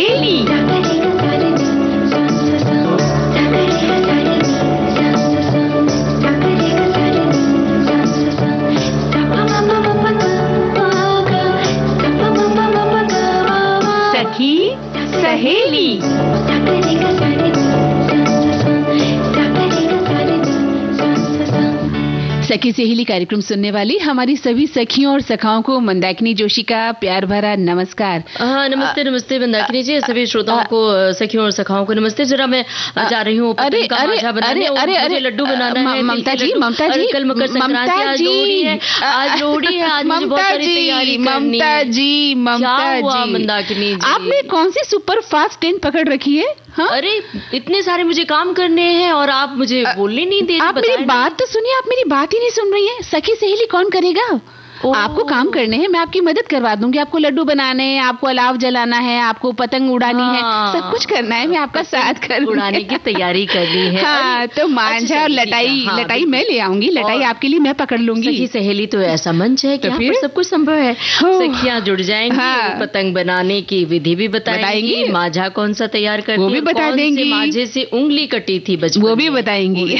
सहेली। सखी सहेली। सखी सहेली कार्यक्रम सुनने वाली हमारी सभी सखियों और सखाओं को मंदाकिनी जोशी का प्यार भरा नमस्कार। हाँ, नमस्ते नमस्ते मंदाकिनी जी, सभी श्रोताओं को, सखियों और सखाओं को नमस्ते। जरा मैं जा रही हूँ अरे लड्डू बनाना है। ममता जी, कल मकर संक्रांति, आज लोहड़ी है, आज मुझे बहुत सारी तैयारी करनी है। ममता जी, मंदाकिनी जी, आपने कौन सी सुपर फास्ट ट्रेन पकड़ रखी है? हाँ? अरे इतने सारे मुझे काम करने हैं और आप मुझे बोलने नहीं दे रही। आप मेरी बात तो सुनिए, आप मेरी बात ही नहीं सुन रही हैं। सखी सहेली कौन करेगा? आपको काम करने हैं, मैं आपकी मदद करवा दूंगी। आपको लड्डू बनाने हैं, आपको अलाव जलाना है, आपको पतंग उड़ानी है, सब कुछ करना है। मैं आपका साथ करूंगी, उड़ाने की तैयारी करनी है। हाँ, तो मांझा और लटाई मैं ले आऊंगी। लटाई आपके लिए मैं पकड़ लूंगी। सखी सहेली तो ऐसा मंच है कि यहाँ पर सब कुछ संभव है। सखियाँ जुड़ जाएंगी, पतंग बनाने की विधि भी बताएंगी, मांझा कौन सा तैयार करनी, वो भी बता देंगी। मांझे से उंगली कटी थी बचपन, वो भी बताएंगी।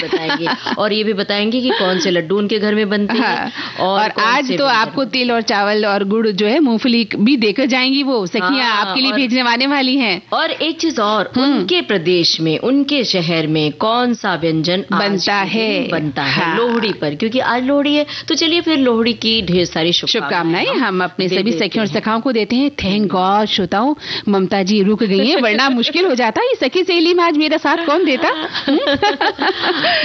और ये भी बताएंगे कि कौन से लड्डू उनके घर में बनते हैं। और आज तो आपको तिल और चावल और गुड़ जो है, मूंगफली भी देकर जाएंगी। वो सखियां आपके लिए भेजने आने वाली हैं। और एक चीज और, उनके प्रदेश में, उनके शहर में कौन सा व्यंजन बनता है लोहड़ी पर, क्योंकि आज लोहड़ी है। तो चलिए फिर लोहड़ी की ढेर सारी शुभकामनाएं हम अपने सभी सखियों और सखाओं को देते हैं। थैंक गॉड श्रोताओं, ममता जी रुक गई हैं, वरना मुश्किल हो जाता। ये सखी सहेली में आज मेरा साथ कौन देता?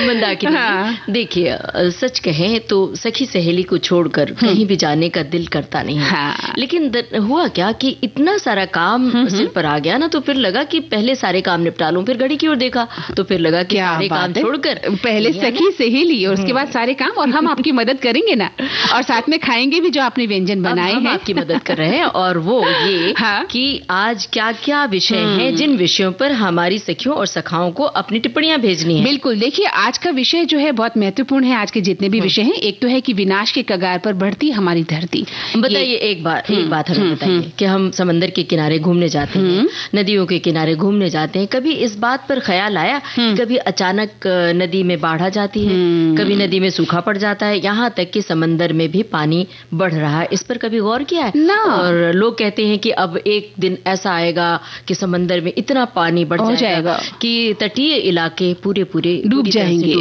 मंदाकिनी, देखिए सच कहें तो सखी सहेली को छोड़कर कहीं भी जाने का दिल करता नहीं है। हाँ। लेकिन हुआ क्या कि इतना सारा काम सिर पर आ गया ना, तो फिर लगा कि पहले सारे काम निपटा लूं। फिर घड़ी की ओर देखा तो फिर लगा कि सारे काम छोड़कर पहले सखी सहेली और उसके बाद सारे काम, और हम आपकी मदद करेंगे ना, और साथ में खाएंगे भी जो आपने व्यंजन बनाए हैं। आपकी मदद कर रहे हैं, और वो ये कि आज क्या क्या विषय हैं जिन विषयों पर हमारी सखियों और सखाओं को अपनी टिप्पणियां भेजनी है। बिल्कुल, देखिए आज का विषय जो है बहुत महत्वपूर्ण है। आज के जितने भी विषय हैं, एक तो है कि विनाश के कगार पर बढ़ती हमारी धरती। बताइए एक बात हमें बताइए कि हम समंदर के किनारे घूमने जाते हैं, नदियों के किनारे घूमने जाते हैं, कभी इस बात पर ख्याल आया कि कभी अचानक नदी में बाढ़ आ जाती है, कभी नदी में सूखा पड़ जाता है, यहाँ तक कि समंदर में भी पानी बढ़ रहा है। इस पर कभी गौर किया है? और लोग कहते हैं कि अब एक दिन ऐसा आएगा कि समंदर में इतना पानी बढ़ जाएगा कि तटीय इलाके पूरे डूब जाएंगे।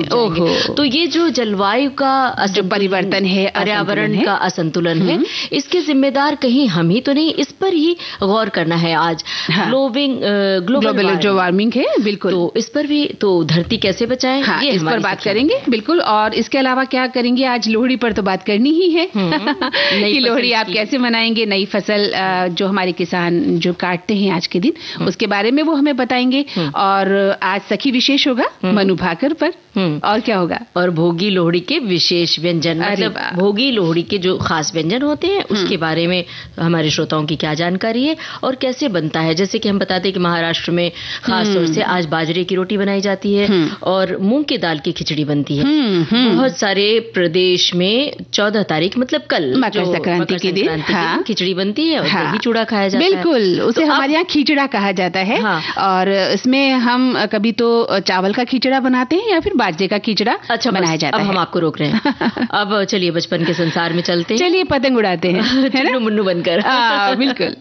तो ये जो जलवायु का जो परिवर्तन है, पर्यावरण का असंतुलन है, इसके जिम्मेदार कहीं हम ही तो नहीं? इस पर ही गौर करना है आज। ग्लोबल जो वार्मिंग है, बिल्कुल, तो इस पर भी, तो धरती कैसे बचाएं, ये इस पर बात करेंगे। बिल्कुल, और इसके अलावा क्या करेंगे, आज लोहड़ी पर तो बात करनी ही है कि लोहड़ी आप कैसे मनाएंगे। नई फसल जो हमारे किसान जो काटते हैं आज के दिन, उसके बारे में वो हमें बताएंगे। और आज सखी विशेष होगा मनु भाकर पर, और क्या होगा, और भोगी लोहड़ी के विशेष व्यंजन, मतलब भोगी लोहड़ी के जो खास व्यंजन होते हैं उसके बारे में हमारे श्रोताओं की क्या जानकारी है और कैसे बनता है। जैसे कि हम बताते हैं कि महाराष्ट्र में खास तौर से आज बाजरे की रोटी बनाई जाती है और मूंग की दाल की खिचड़ी बनती है। बहुत सारे प्रदेश में 14 तारीख मतलब कल मकर संक्रांति के दिन खिचड़ी बनती है और दही चूड़ा खाया जाता है। बिल्कुल, उसे हमारे यहाँ खिचड़ा कहा जाता है। और इसमें हम कभी तो चावल का खिचड़ा बनाते हैं या फिर बाजरे का खिचड़ा बनाया जाता है। अब हम आपको रोक रहे हैं। अब चलिए बचपन के संसार में चलते हैं, चलिए पतंग उड़ाते हैं, चुन्नू मुन्नू बनकर। बिल्कुल।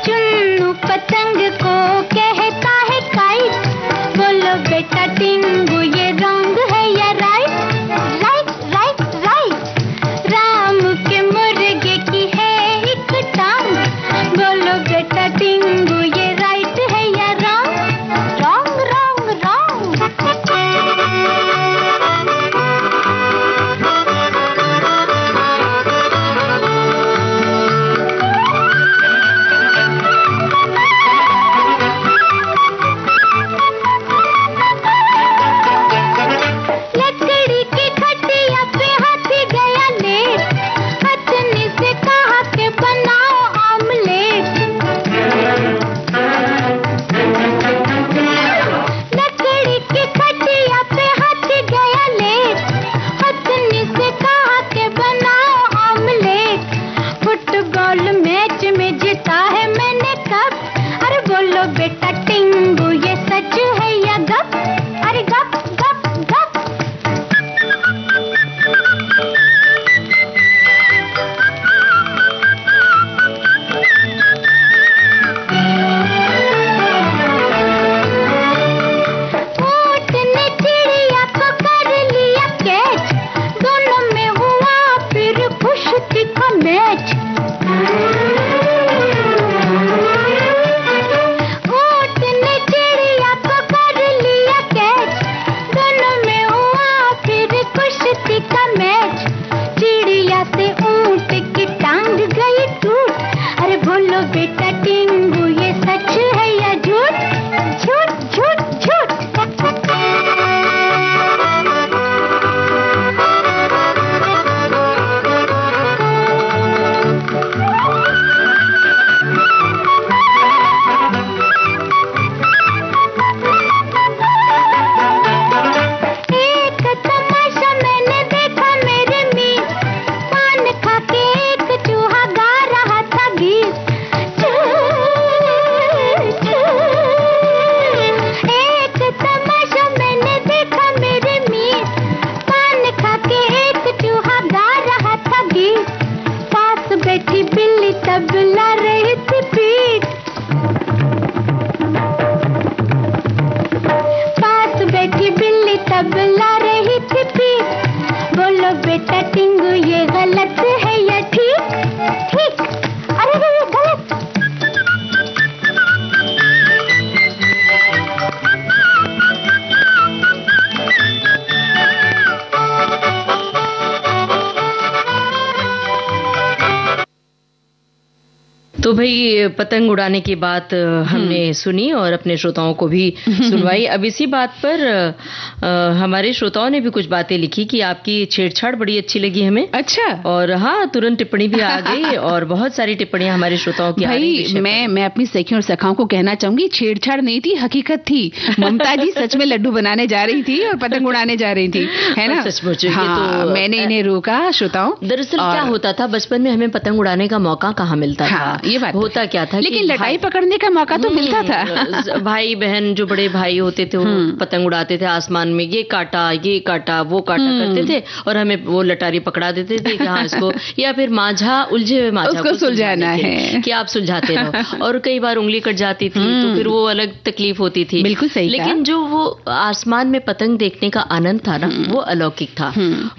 चुन्नू पतंग को कहता है काइट, बोलो बेटा टिंगू ये रंग है या right? Right right right. Ram के मुर्गे की है एक टांग, बोलो बेटा टिंगू ये राइट है या राइट? जब ला रही थी पीठ, बोलो बेटा टिंगू ये गलत है या ठीक? ठीक। अरे ये गलत। तो भाई पतंग उड़ाने की बात हमने सुनी और अपने श्रोताओं को भी सुनवाई। अब इसी बात पर हमारे श्रोताओं ने भी कुछ बातें लिखी कि आपकी छेड़छाड़ बड़ी अच्छी लगी हमें। अच्छा। और हाँ, तुरंत टिप्पणी भी आ गई और बहुत सारी टिप्पणियां हमारे श्रोताओं की आ रही। मैं अपनी सखियों और सखाओं को कहना चाहूंगी, छेड़छाड़ नहीं थी, हकीकत थी। ममता जी सच में लड्डू बनाने जा रही थी और पतंग उड़ाने जा रही थी, है ना? सचमुच। हाँ, तो मैंने इन्हें रोका श्रोताओं। दरअसल क्या होता था, बचपन में हमें पतंग उड़ाने का मौका कहाँ मिलता था। ये बात होता क्या था, लेकिन लटाई पकड़ने का मौका तो मिलता था। भाई बहन जो बड़े भाई होते थे वो पतंग उड़ाते थे आसमान में, ये काटा वो काटा करते थे और हमें वो लटारी पकड़ा देते थे कि हाँ इसको, या फिर माझा उलझे हुए माझा उसको सुलझाना है कि आप सुलझाते रहो। और कई बार उंगली कट जाती थी तो फिर वो अलग तकलीफ होती थी। बिल्कुल सही। लेकिन जो वो आसमान में पतंग देखने का आनंद था ना, वो अलौकिक था।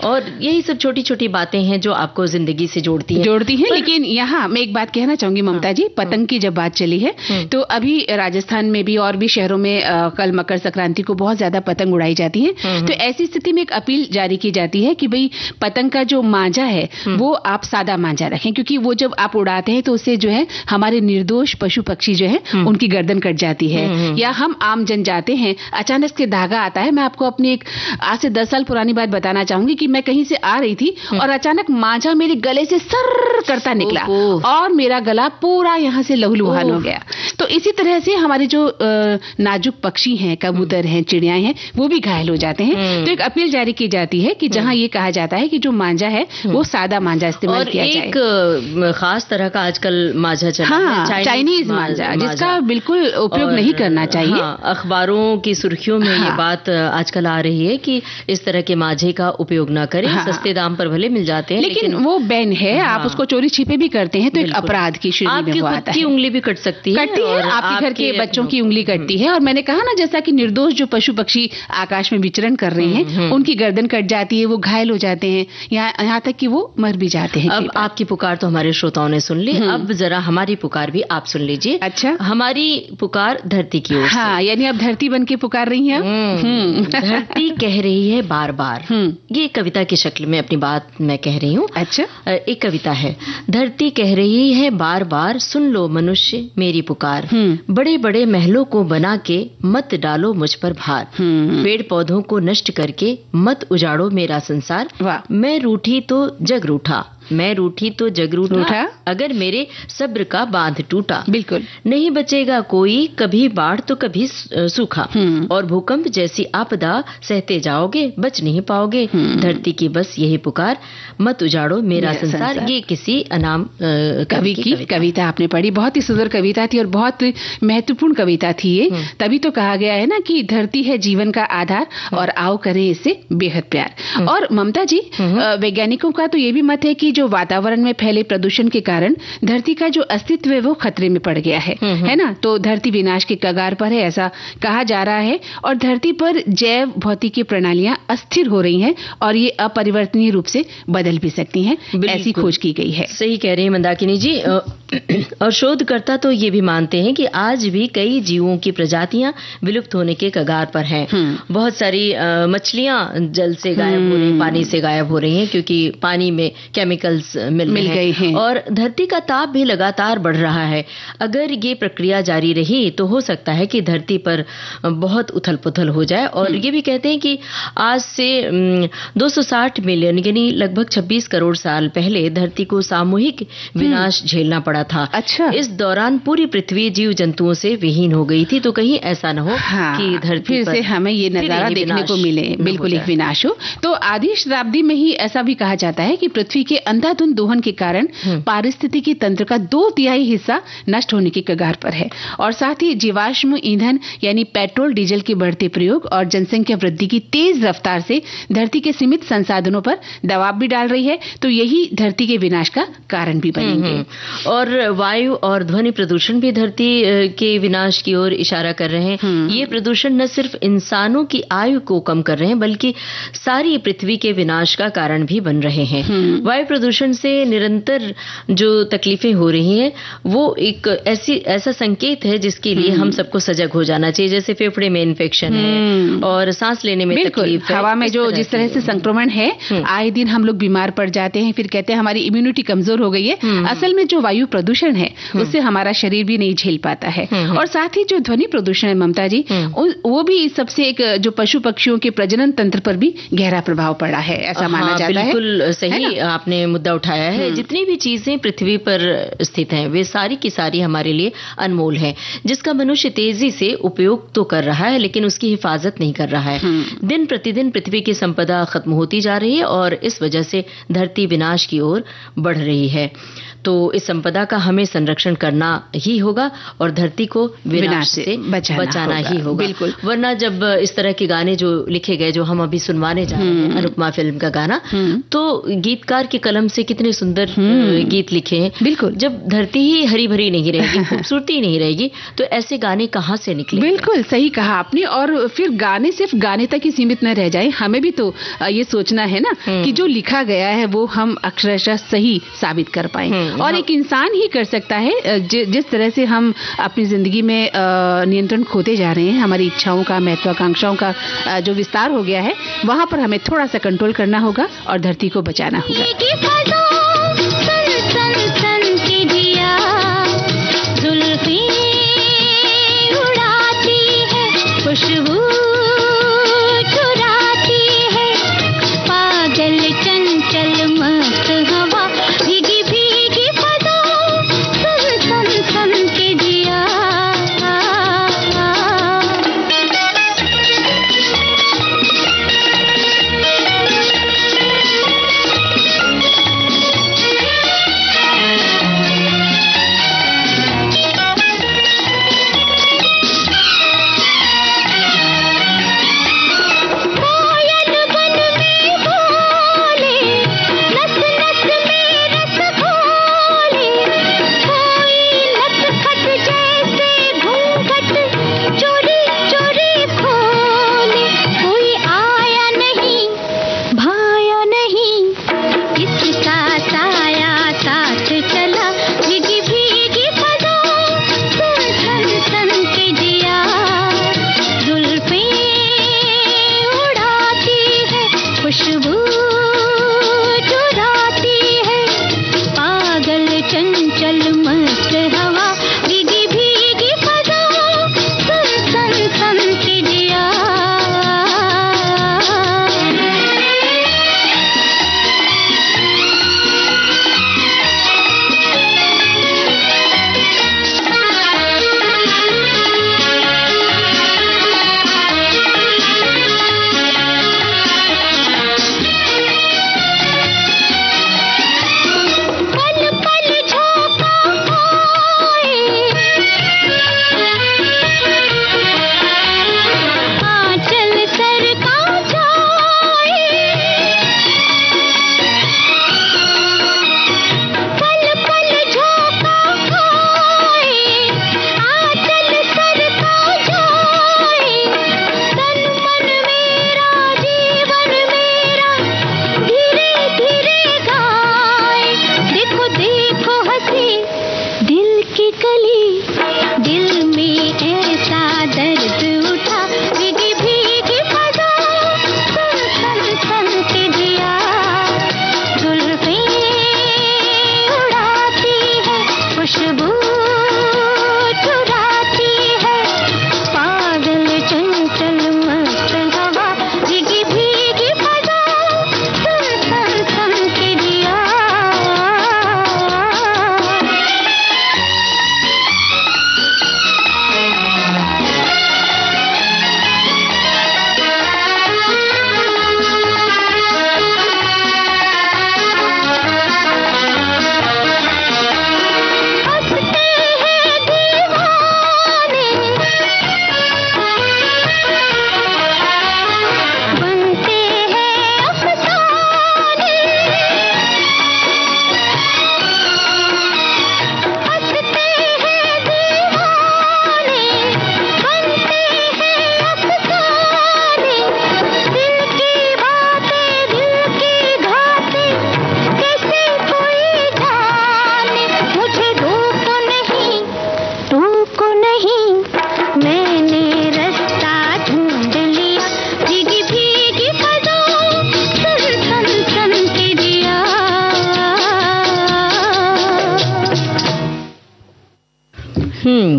और यही सब छोटी छोटी बातें हैं जो आपको जिंदगी से जोड़ती है। लेकिन यहाँ मैं एक बात कहना चाहूंगी ममता जी, पतंग की जब बात चली है तो अभी राजस्थान में भी और भी शहरों में कल मकर संक्रांति को बहुत ज्यादा पतंग उड़ाई जाती है। तो ऐसी स्थिति में एक अपील जारी की जाती है कि भाई पतंग का जो मांझा है वो आप सादा मांझा रखें, क्योंकि वो जब आप उड़ाते हैं तो उससे जो है हमारे निर्दोष पशु पक्षी जो है उनकी गर्दन कट जाती है। या हम आम जन जाते हैं, अचानक से धागा आता है। मैं आपको अपनी एक आज से 10 साल पुरानी बात बताना चाहूंगी कि मैं कहीं से आ रही थी और अचानक मांझा मेरे गले से सर करता निकला और मेरा गला पूरा यहाँ से लहूलुहान हो गया। तो इसी तरह से हमारे जो नाजुक पक्षी हैं, कबूतर हैं, चिड़ियाएं हैं, वो भी घायल हो जाते हैं। तो एक अपील जारी की जाती है कि जहां ये कहा जाता है कि जो मांझा है वो सादा मांझा इस्तेमाल किया जाए। एक खास तरह का आजकल मांझा चला है, चाइनीज मांझा, जिसका बिल्कुल उपयोग नहीं करना चाहिए। अखबारों की सुर्खियों में ये बात आजकल आ रही है कि इस तरह के मांझे का उपयोग न करें। सस्ते दाम पर भले मिल जाते हैं, लेकिन वो बैन है। आप उसको चोरी छिपे भी करते हैं तो एक अपराध की श्रेणी में वो आता है। उंगली भी कट सकती है, आपके घर के बच्चों की उंगली कटती है। और मैंने कहा ना, जैसा कि निर्दोष जो पशु पक्षी आकाश में विचरण कर रहे हैं उनकी गर्दन कट जाती है, वो घायल हो जाते हैं, यहाँ तक कि वो मर भी जाते हैं। अब आपकी पुकार तो हमारे श्रोताओं ने सुन ली, अब जरा हमारी पुकार भी आप सुन लीजिए। अच्छा। हमारी पुकार धरती की ओर। हाँ, यानी अब धरती बन के पुकार रही हैं। धरती कह रही है बार बार। ये कविता की शक्ल में अपनी बात मैं कह रही हूँ। अच्छा। एक कविता है, धरती कह रही है बार बार, सुन लो मनुष्य मेरी पुकार। बड़े बड़े महलों को बना के मत डालो मुझ पर भार। पेड़ पौधों को नष्ट करके मत उजाड़ो मेरा संसार। मैं रूठी तो जग रूठा, मैं रूठी तो जग रूठा, अगर मेरे सब्र का बांध टूटा। बिल्कुल नहीं बचेगा कोई, कभी बाढ़ तो कभी सूखा, और भूकंप जैसी आपदा सहते जाओगे, बच नहीं पाओगे। धरती की बस यही पुकार, मत उजाड़ो मेरा संसार। ये किसी अनाम कवि की कविता आपने पढ़ी। बहुत ही सुंदर कविता थी और बहुत महत्वपूर्ण कविता थी ये। तभी तो कहा गया है ना कि धरती है जीवन का आधार और आओ करें इससे बेहद प्यार। और ममता जी, वैज्ञानिकों का तो ये भी मत है कि जो वातावरण में फैले प्रदूषण के कारण धरती का जो अस्तित्व है वो खतरे में पड़ गया है ना? तो धरती विनाश के कगार पर है, ऐसा कहा जा रहा है। और धरती पर जैव भौतिकी प्रणालियां अस्थिर हो रही हैं और ये अपरिवर्तनीय रूप से बदल भी सकती हैं, ऐसी खोज की गई है। सही कह रही हैं मंदाकिनी जी। और शोधकर्ता तो ये भी मानते हैं कि आज भी कई जीवों की प्रजातियां विलुप्त होने के कगार पर हैं। बहुत सारी मछलियां जल से गायब हो रही, पानी से गायब हो रही हैं, क्योंकि पानी में केमिकल्स मिल गए हैं। और धरती का ताप भी लगातार बढ़ रहा है। अगर ये प्रक्रिया जारी रही तो हो सकता है कि धरती पर बहुत उथल पुथल हो जाए। और ये भी कहते हैं कि आज से 260 मिलियन यानी लगभग 26 करोड़ साल पहले धरती को सामूहिक विनाश झेलना पड़ा था। अच्छा। इस दौरान पूरी पृथ्वी जीव जंतुओं से विहीन हो गई थी। तो कहीं ऐसा न हो कि धरती फिर से हमें ये नजारा देखने को मिले, बिल्कुल एक विनाश हो। तो आधी शताब्दी में ही ऐसा भी कहा जाता है कि पृथ्वी के अंधाधुंध दोहन के कारण पारिस्थितिकी तंत्र का 2/3 हिस्सा नष्ट होने की कगार पर है। और साथ ही जीवाश्म ईंधन यानी पेट्रोल डीजल के बढ़ते प्रयोग और जनसंख्या वृद्धि की तेज रफ्तार से धरती के सीमित संसाधनों पर दबाव भी डाल रही है। तो यही धरती के विनाश का कारण भी बनेंगे। और वायु और ध्वनि प्रदूषण भी धरती के विनाश की ओर इशारा कर रहे हैं। ये प्रदूषण न सिर्फ इंसानों की आयु को कम कर रहे हैं बल्कि सारी पृथ्वी के विनाश का कारण भी बन रहे हैं। वायु प्रदूषण से निरंतर जो तकलीफें हो रही हैं वो एक ऐसा संकेत है जिसके लिए हम सबको सजग हो जाना चाहिए। जैसे फेफड़े में इन्फेक्शन है और सांस लेने में तकलीफ है, हवा में जो जिस तरह से संक्रमण है, आए दिन हम लोग बीमार पड़ जाते हैं, फिर कहते हैं हमारी इम्यूनिटी कमजोर हो गई है। असल में जो वायु प्रदूषण है उससे हमारा शरीर भी नहीं झेल पाता है। और साथ ही जो ध्वनि प्रदूषण है ममता जी, वो भी सबसे एक जो पशु पक्षियों के प्रजनन तंत्र पर भी गहरा प्रभाव पड़ा है, ऐसा माना जाता है। बिल्कुल सही आपने मुद्दा उठाया है। जितनी भी चीजें पृथ्वी पर स्थित हैं वे सारी की सारी हमारे लिए अनमोल है, जिसका मनुष्य तेजी से उपयोग तो कर रहा है लेकिन उसकी हिफाजत नहीं कर रहा है। दिन प्रतिदिन पृथ्वी की संपदा खत्म होती जा रही है और इस वजह से धरती विनाश की ओर बढ़ रही है। तो इस संपदा का हमें संरक्षण करना ही होगा और धरती को विनाश से बचाना ही होगा। बिल्कुल। वरना जब इस तरह के गाने जो लिखे गए, जो हम अभी सुनवाने जा रहे हैं, अनुपमा फिल्म का गाना, तो गीतकार के कलम से कितने सुंदर गीत लिखे हैं। बिल्कुल। जब धरती ही हरी भरी नहीं रहेगी, खूबसूरती नहीं रहेगी, तो ऐसे गाने कहाँ से निकले? बिल्कुल सही कहा आपने। और फिर गाने सिर्फ गाने तक ही सीमित न रह जाए, हमें भी तो ये सोचना है ना कि जो लिखा गया है वो हम अक्षरशः सही साबित कर पाए। और एक इंसान ही कर सकता है। जिस तरह से हम अपनी जिंदगी में नियंत्रण खोते जा रहे हैं, हमारी इच्छाओं का, महत्वाकांक्षाओं का जो विस्तार हो गया है, वहां पर हमें थोड़ा सा कंट्रोल करना होगा और धरती को बचाना होगा।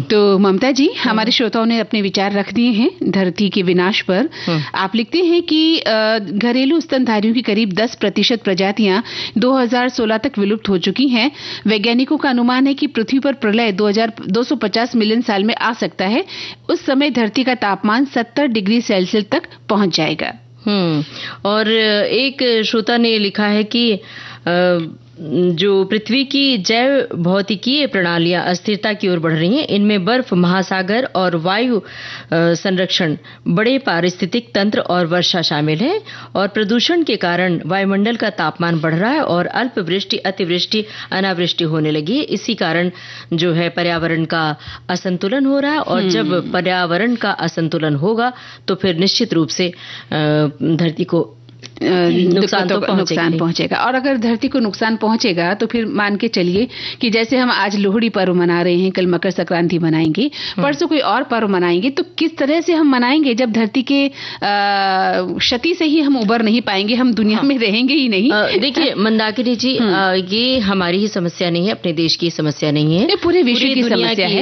तो ममता जी, हमारे श्रोताओं ने अपने विचार रख दिए हैं धरती के विनाश पर। आप लिखते हैं कि घरेलू स्तनधारियों की करीब 10% प्रजातियां 2016 तक विलुप्त हो चुकी हैं। वैज्ञानिकों का अनुमान है कि पृथ्वी पर प्रलय 2250 मिलियन साल में आ सकता है। उस समय धरती का तापमान 70 डिग्री सेल्सियस तक पहुंच जाएगा। और एक श्रोता ने लिखा है कि जो पृथ्वी की जैव भौतिकीय प्रणालियां अस्थिरता की ओर बढ़ रही हैं, इनमें बर्फ, महासागर और वायु संरक्षण, बड़े पारिस्थितिक तंत्र और वर्षा शामिल है। और प्रदूषण के कारण वायुमंडल का तापमान बढ़ रहा है और अल्पवृष्टि, अतिवृष्टि, अनावृष्टि होने लगी है। इसी कारण जो है पर्यावरण का असंतुलन हो रहा है। और जब पर्यावरण का असंतुलन होगा तो फिर निश्चित रूप से धरती को नुकसान पहुंचेगा। और अगर धरती को नुकसान पहुंचेगा तो फिर मान के चलिए कि जैसे हम आज लोहड़ी पर्व मना रहे हैं, कल मकर संक्रांति मनाएंगे, परसों कोई और पर्व मनाएंगे, तो किस तरह से हम मनाएंगे जब धरती के क्षति से ही हम उबर नहीं पाएंगे, हम दुनिया में रहेंगे ही नहीं। देखिए मंदाकिनी जी, ये हमारी ही समस्या नहीं है, अपने देश की समस्या नहीं है, पूरे विश्व की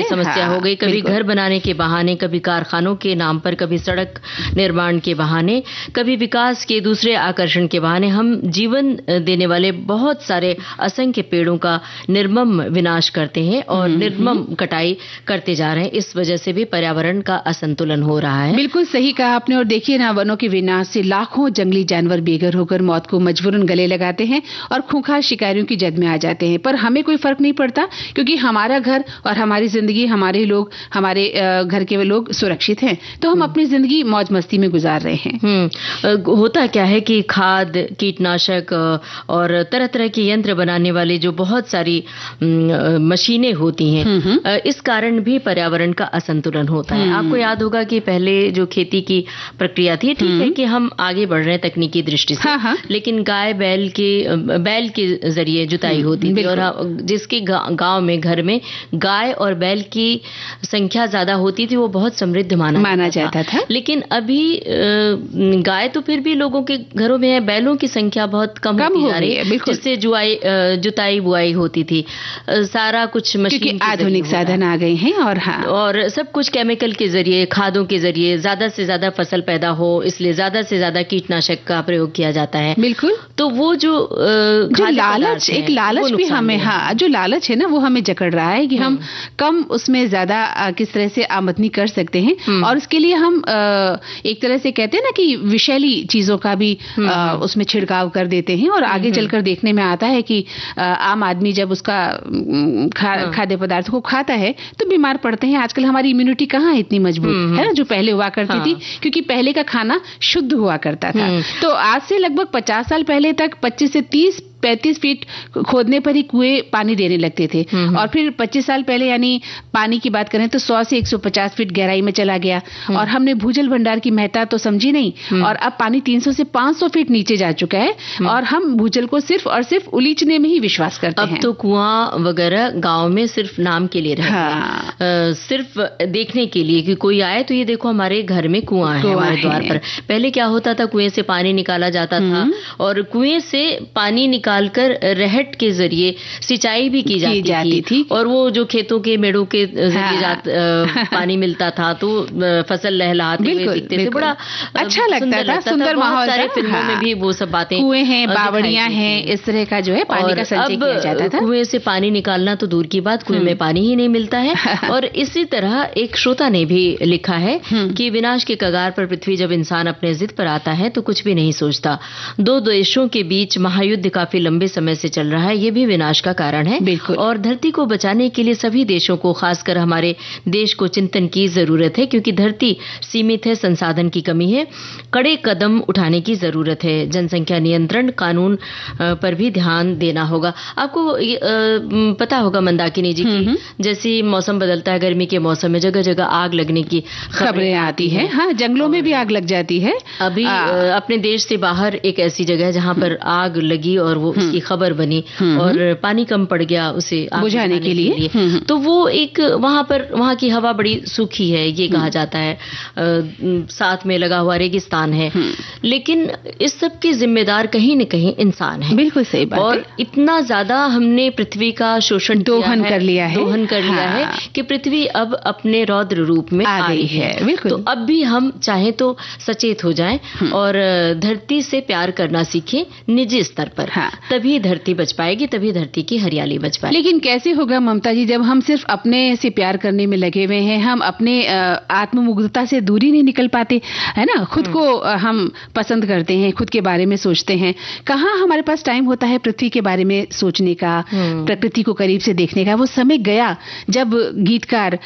समस्या हो गई। कभी घर बनाने के बहाने, कभी कारखानों के नाम पर, कभी सड़क निर्माण के बहाने, कभी विकास के दूसरे आकर्षण के बहाने हम जीवन देने वाले बहुत सारे असंख्य पेड़ों का निर्मम विनाश करते हैं और निर्मम कटाई करते जा रहे हैं। इस वजह से भी पर्यावरण का असंतुलन हो रहा है। बिल्कुल सही कहा आपने। और देखिए ना, वनों के विनाश से लाखों जंगली जानवर बेघर होकर मौत को मजबूरन गले लगाते हैं और खूंखार शिकारियों की जद में आ जाते हैं। पर हमें कोई फर्क नहीं पड़ता, क्योंकि हमारा घर और हमारी जिंदगी, हमारे लोग, हमारे घर के लोग सुरक्षित हैं, तो हम अपनी जिंदगी मौज मस्ती में गुजार रहे हैं। होता क्या है कि खाद, कीटनाशक और तरह तरह के यंत्र बनाने वाले जो बहुत सारी मशीनें होती हैं, इस कारण भी पर्यावरण का असंतुलन होता है। आपको याद होगा कि पहले जो खेती की प्रक्रिया थी, ठीक है कि हम आगे बढ़ रहे हैं तकनीकी दृष्टि से, लेकिन गाय बैल के जरिए जुताई होती थी। और जिसके गांव में, घर में गाय और बैल की संख्या ज्यादा होती थी, वो बहुत समृद्ध माना जाता था। लेकिन अभी गाय तो फिर भी लोगों के घरों में है, बैलों की संख्या बहुत कम होती जा रही है, जिससे जुताई बुआई होती थी। सारा कुछ मशीन, आधुनिक साधन आ गए हैं और सब कुछ केमिकल के जरिए, खादों के जरिए ज्यादा से ज्यादा फसल पैदा हो, इसलिए ज्यादा से ज्यादा कीटनाशक का प्रयोग किया जाता है। बिल्कुल। तो वो जो लालच, एक लालच भी हमें, जो लालच है ना, वो हमें जकड़ रहा है कि हम कम उसमें ज्यादा किस तरह से आमदनी कर सकते हैं। और उसके लिए हम एक तरह से कहते हैं ना कि विषैली चीजों का भी उसमें छिड़काव कर देते हैं। और आगे चलकर देखने में आता है कि आम आदमी जब उसका खाद्य पदार्थ को खाता है तो बीमार पड़ते हैं। आजकल हमारी इम्यूनिटी कहाँ है इतनी मजबूत, है ना, जो पहले हुआ करती थी, क्योंकि पहले का खाना शुद्ध हुआ करता था। तो आज से लगभग 50 साल पहले तक 25 से 35 फीट खोदने पर ही कुएं पानी देने लगते थे। और फिर 25 साल पहले, यानी पानी की बात करें तो 100 से 150 फीट गहराई में चला गया और हमने भूजल भंडार की महत्ता तो समझी नहीं। और अब पानी 300 से 500 फीट नीचे जा चुका है और हम भूजल को सिर्फ और सिर्फ उलीचने में ही विश्वास करते हैं। अब तो कुआं वगैरह गांव में सिर्फ नाम के लिए रहते हैं, सिर्फ देखने के लिए कि कोई आए तो ये देखो हमारे घर में कुआं है, हमारे द्वार पर। पहले क्या होता था, कुएं से पानी निकाला जाता था और कुएं से पानी निकालकर रहट के जरिए सिंचाई भी की जाती थी। और वो जो खेतों के मेड़ों के जरिए पानी मिलता था तो फसल लहलहाते हुए दिखते थे, बड़ा अच्छा लगता था, सुंदर माहौल। सारे फिल्मों में भी वो सब बातें, कुएं हैं, बावड़ियां हैं, इस तरह का जो है पानी का संचय किया जाता था। कुएं से पानी निकालना तो दूर की बात, कुएं में पानी ही नहीं मिलता है। और इसी तरह एक श्रोता ने भी लिखा है कि विनाश के कगार पर पृथ्वी जब इंसान अपने जिद पर आता है तो कुछ भी नहीं सोचता। दो देशों के बीच महायुद्ध काफी लंबे समय से चल रहा है, ये भी विनाश का कारण है। और धरती को बचाने के लिए सभी देशों को, खासकर हमारे देश को चिंतन की जरूरत है, क्योंकि धरती सीमित है, संसाधन की कमी है, कड़े कदम उठाने की जरूरत है। जनसंख्या नियंत्रण कानून पर भी ध्यान देना होगा। आपको पता होगा मंदाकिनी जी की, जैसे मौसम बदलता है, गर्मी के मौसम में जगह जगह आग लगने की खबरें आती है। हाँ, जंगलों में भी आग लग जाती है। अभी अपने देश से बाहर एक ऐसी जगह है जहां पर आग लगी और वो वो उसकी खबर बनी और पानी कम पड़ गया उसे बुझाने के लिए। तो वो एक वहां की हवा बड़ी सूखी है ये कहा जाता है, साथ में लगा हुआ रेगिस्तान है, लेकिन इस सब की जिम्मेदार कहीं न कहीं इंसान है। बिल्कुल सही बात और इतना ज्यादा हमने पृथ्वी का शोषण दोहन कर लिया है कि पृथ्वी अब अपने रौद्र रूप में आ गई है। बिल्कुल। तो अब भी हम चाहें तो सचेत हो जाएं और धरती से प्यार करना सीखें निजी स्तर पर। तभी धरती बच पाएगी, तभी धरती की हरियाली बच पाएगी। लेकिन कैसे होगा ममता जी, जब हम सिर्फ अपने से प्यार करने में लगे हुए हैं, हम अपने आत्ममुग्धता से दूरी नहीं निकल पाते, है ना? खुद को हम पसंद करते हैं, खुद के बारे में सोचते हैं। कहाँ हमारे पास टाइम होता है पृथ्वी के बारे में सोचने का, प्रकृति को करीब से देखने का? वो समय गया जब गीतकार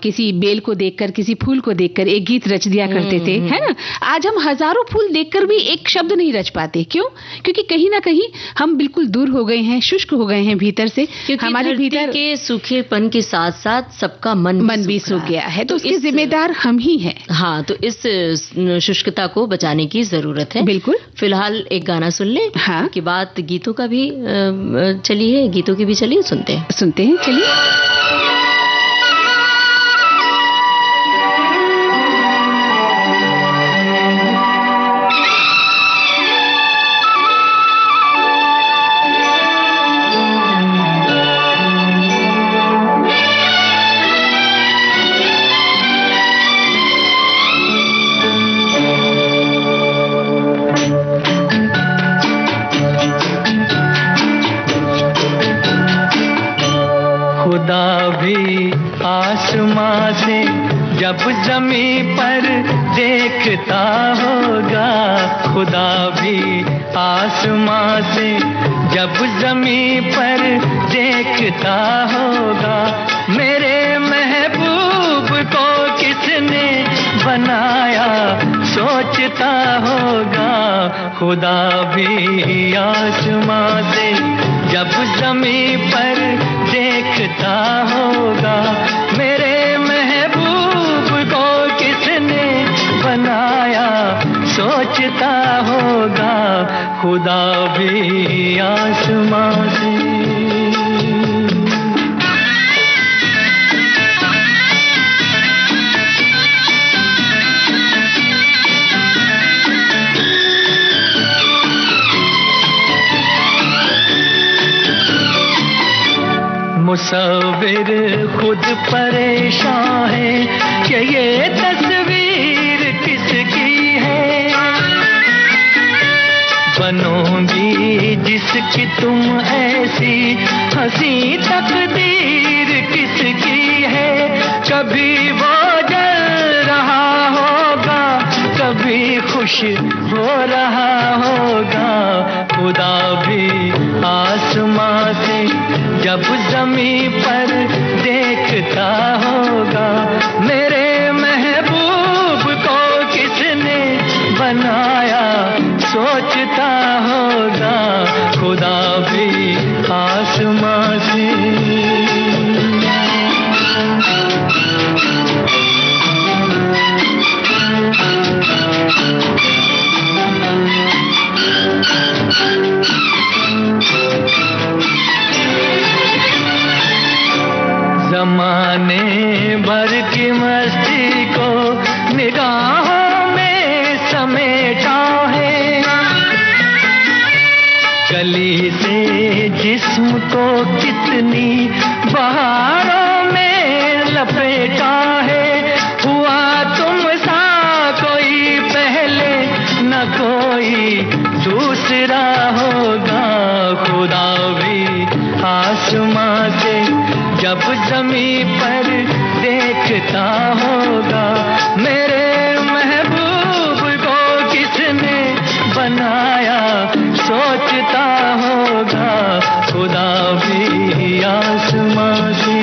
किसी बेल को देखकर, किसी फूल को देखकर एक गीत रच दिया करते थे, है ना? आज हम हजारों फूल देखकर भी एक शब्द नहीं रच पाते। क्यों? क्योंकि कहीं ना कहीं हम बिल्कुल दूर हो गए हैं, शुष्क हो गए हैं भीतर से। हमारे भीतर के सूखेपन के साथ साथ सबका मन भी सूख गया है, तो इसके जिम्मेदार हम ही हैं। हाँ, तो इस शुष्कता को बचाने की जरूरत है। बिल्कुल। फिलहाल एक गाना सुन ले। हाँ, की बात गीतों का भी चली है, गीतों की भी चलिए, सुनते हैं चलिए। आसमां से जब ज़मीं पर देखता होगा, खुदा भी आसमां से जब ज़मीं पर देखता होगा, मेरे महबूब को किसने बनाया सोचता होगा, खुदा भी आसमां से जब ज़मीं पर देखता होगा, मेरे महबूब को किसने बनाया सोचता होगा, खुदा भी आसमां से। मुसव्विर खुद परेशान है कि ये तस्वीर किसकी है, बनोगी जिसकी तुम ऐसी हंसी तकदीर किसकी है, कभी वो जल रहा होगा, कभी खुश हो रहा होगा, खुदा भी आसमां से जब ज़मीं पर देखता होगा, मेरे महबूब को किसने बनाया सोचता होगा, खुदा भी आसमां से। ज़माने भर की मस्ती को निगाहों में समेटा है, कली से जिस्म को कितनी बहारों में लपेटा है, हुआ तुम सा कोई पहले न कोई दूसरा होगा, खुदा भी आसमां से जब ज़मीं पर देखता होगा, मेरे महबूब को किसने बनाया सोचता होगा, खुदा भी आसमां से।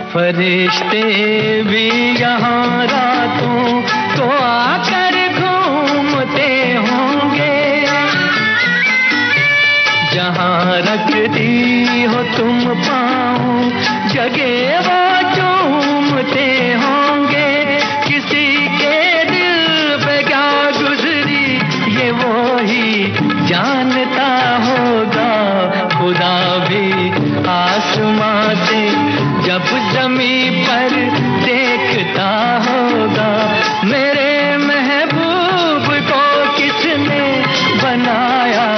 फरिश्ते भी यहाँ रातों को आकर घूमते होंगे, पकड़ती हो तुम पाँव, जगे वो चूमते होंगे, किसी के दिल पे क्या गुजरी ये वो ही जानता होगा। खुदा भी आसमां से जब ज़मीं पर देखता होगा, मेरे महबूब को किसने बनाया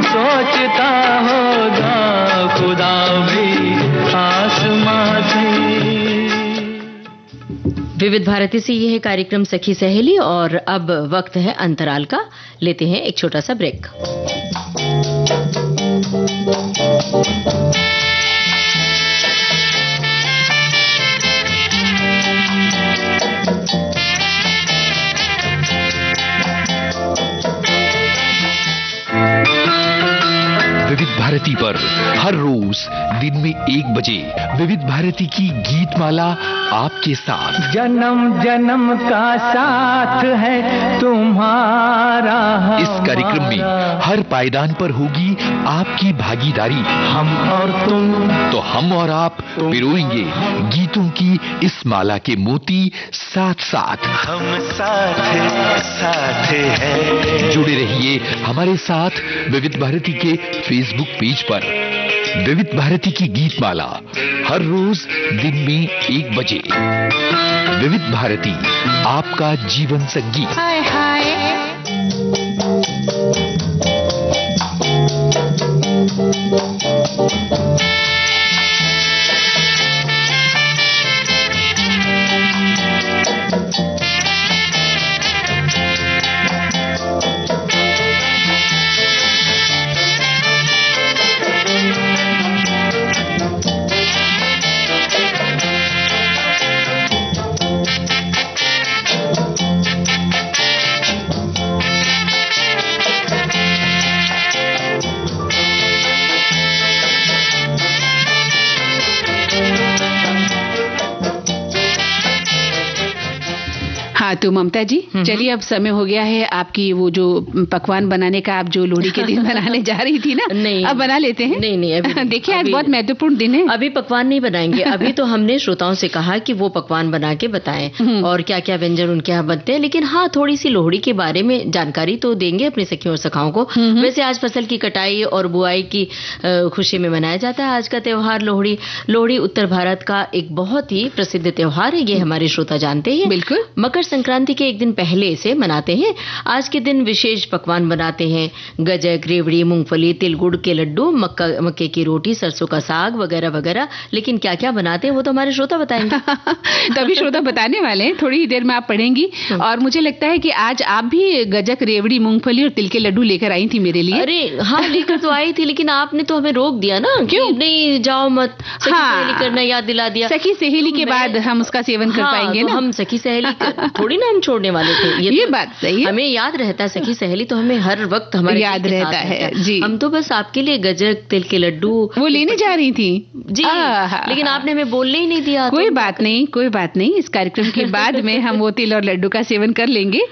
सोचता होगा। खुदा भी आसमां से। विविध भारती से यह है कार्यक्रम सखी सहेली और अब वक्त है अंतराल का। लेते हैं एक छोटा सा ब्रेक। विविध भारती पर हर रोज दिन में 1 बजे विविध भारती की गीत माला आपके साथ। जन्म जन्म का साथ है तुम्हारा। इस कार्यक्रम में हर पायदान पर होगी आपकी भागीदारी। हम और तुम, तो हम और आप पिरोएंगे गीतों की इस माला के मोती साथ साथ। हम साथ साथ हैं। जुड़े रहिए हमारे साथ विविध भारती के फेसबुक पेज पर। विविध भारती की गीत माला हर रोज दिन में 1 बजे। विविध भारती, आपका जीवन संगीत। हाय हाय हाँ तो ममता जी, चलिए अब समय हो गया है आपकी वो जो पकवान बनाने का, आप जो लोहड़ी के दिन बनाने जा रही थी ना, नहीं अब बना लेते हैं। नहीं अभी देखिए आज बहुत महत्वपूर्ण दिन है। अभी पकवान नहीं बनाएंगे। अभी तो हमने श्रोताओं से कहा कि वो पकवान बना के बताएं और क्या क्या व्यंजन उनके यहाँ बनते हैं। लेकिन हाँ, थोड़ी सी लोहड़ी के बारे में जानकारी तो देंगे अपने सखियों और सखाओं को। वैसे आज फसल की कटाई और बुआई की खुशी में मनाया जाता है आज का त्योहार लोहड़ी। लोहड़ी उत्तर भारत का एक बहुत ही प्रसिद्ध त्योहार है, ये हमारे श्रोता जानते हैं। बिल्कुल। मकर संक्रांति के एक दिन पहले इसे मनाते हैं। आज के दिन विशेष पकवान बनाते हैं। गजक, रेवड़ी, मूंगफली, तिल गुड़ के लड्डू, मक्के की रोटी, सरसों का साग वगैरह वगैरह। लेकिन क्या क्या बनाते हैं वो तो हमारे श्रोता बताएंगे। तभी श्रोता बताने वाले हैं, थोड़ी ही देर में आप पढ़ेंगी। और मुझे लगता है कि आज आप भी गजक, रेवड़ी, मूंगफली और तिल के लड्डू लेकर आई थी मेरे लिए। अरे हाँ, लेकर तो आई थी, लेकिन आपने तो हमें रोक दिया ना। क्यों? नहीं जाओ मत, सखी सहेली करना याद दिला दिया। सखी सहेली के बाद हम उसका सेवन कर पाएंगे ना। हम सखी सहेली थोड़ी ना हम छोड़ने वाले थे। ये बात सही है। हमें याद रहता है, सखी सहेली तो हमें हर वक्त हमारे याद रहता है जी। हम तो बस आपके लिए गजक, तिल के लड्डू वो लेने जा रही थी जी। लेकिन आपने हमें बोलने ही नहीं दिया। कोई बात नहीं, कोई बात नहीं। इस कार्यक्रम के बाद में हम वो तिल और लड्डू का सेवन कर लेंगे,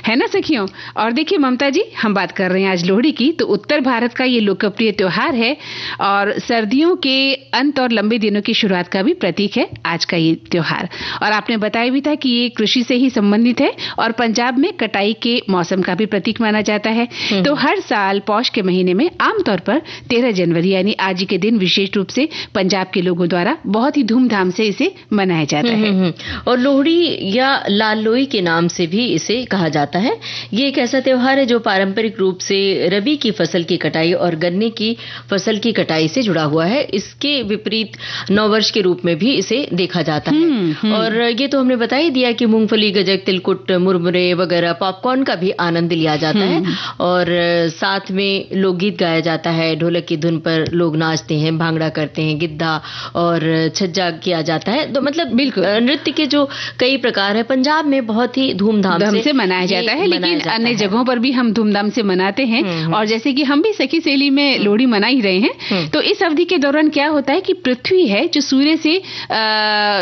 है ना सखियों। और देखिए ममता जी, हम बात कर रहे हैं आज लोहड़ी की। तो उत्तर भारत का ये लोकप्रिय त्योहार है और सर्दियों के अंत और लंबे दिनों की शुरुआत का भी प्रतीक है आज का ये त्योहार। और आपने बताया भी था कि ये कृषि से ही संबंधित है और पंजाब में कटाई के मौसम का भी प्रतीक माना जाता है। तो हर साल पौष के महीने में आमतौर पर 13 जनवरी यानी आज के दिन विशेष रूप से पंजाब के लोगों द्वारा बहुत ही धूमधाम से इसे मनाया जाता है। और लोहड़ी या लाल लोई के नाम से भी इसे कहा जाता है। ये एक ऐसा त्योहार है जो पारंपरिक रूप से रबी की फसल की कटाई और गन्ने की फसल की कटाई से जुड़ा हुआ है। इसके विपरीत नववर्ष के रूप में भी इसे देखा जाता है। और ये तो हमने बता ही दिया कि मूंगफली, गजक, तिलकुट, मुरमुरे वगैरह, पॉपकॉर्न का भी आनंद लिया जाता है। और साथ में लोकगीत गाया जाता है। ढोलक की धुन पर लोग नाचते हैं, भांगड़ा करते हैं, गिद्धा और छज्जा किया जाता है। तो मतलब बिल्कुल नृत्य के जो कई प्रकार है पंजाब में बहुत ही धूमधाम से मनाया जाता है। लेकिन अन्य जगहों पर भी हम धूमधाम से मनाते हैं। और जैसे कि हम भी सखी सहेली में लोहड़ी मना ही रहे हैं। तो इस अवधि के दौरान क्या होता है कि पृथ्वी है जो सूर्य से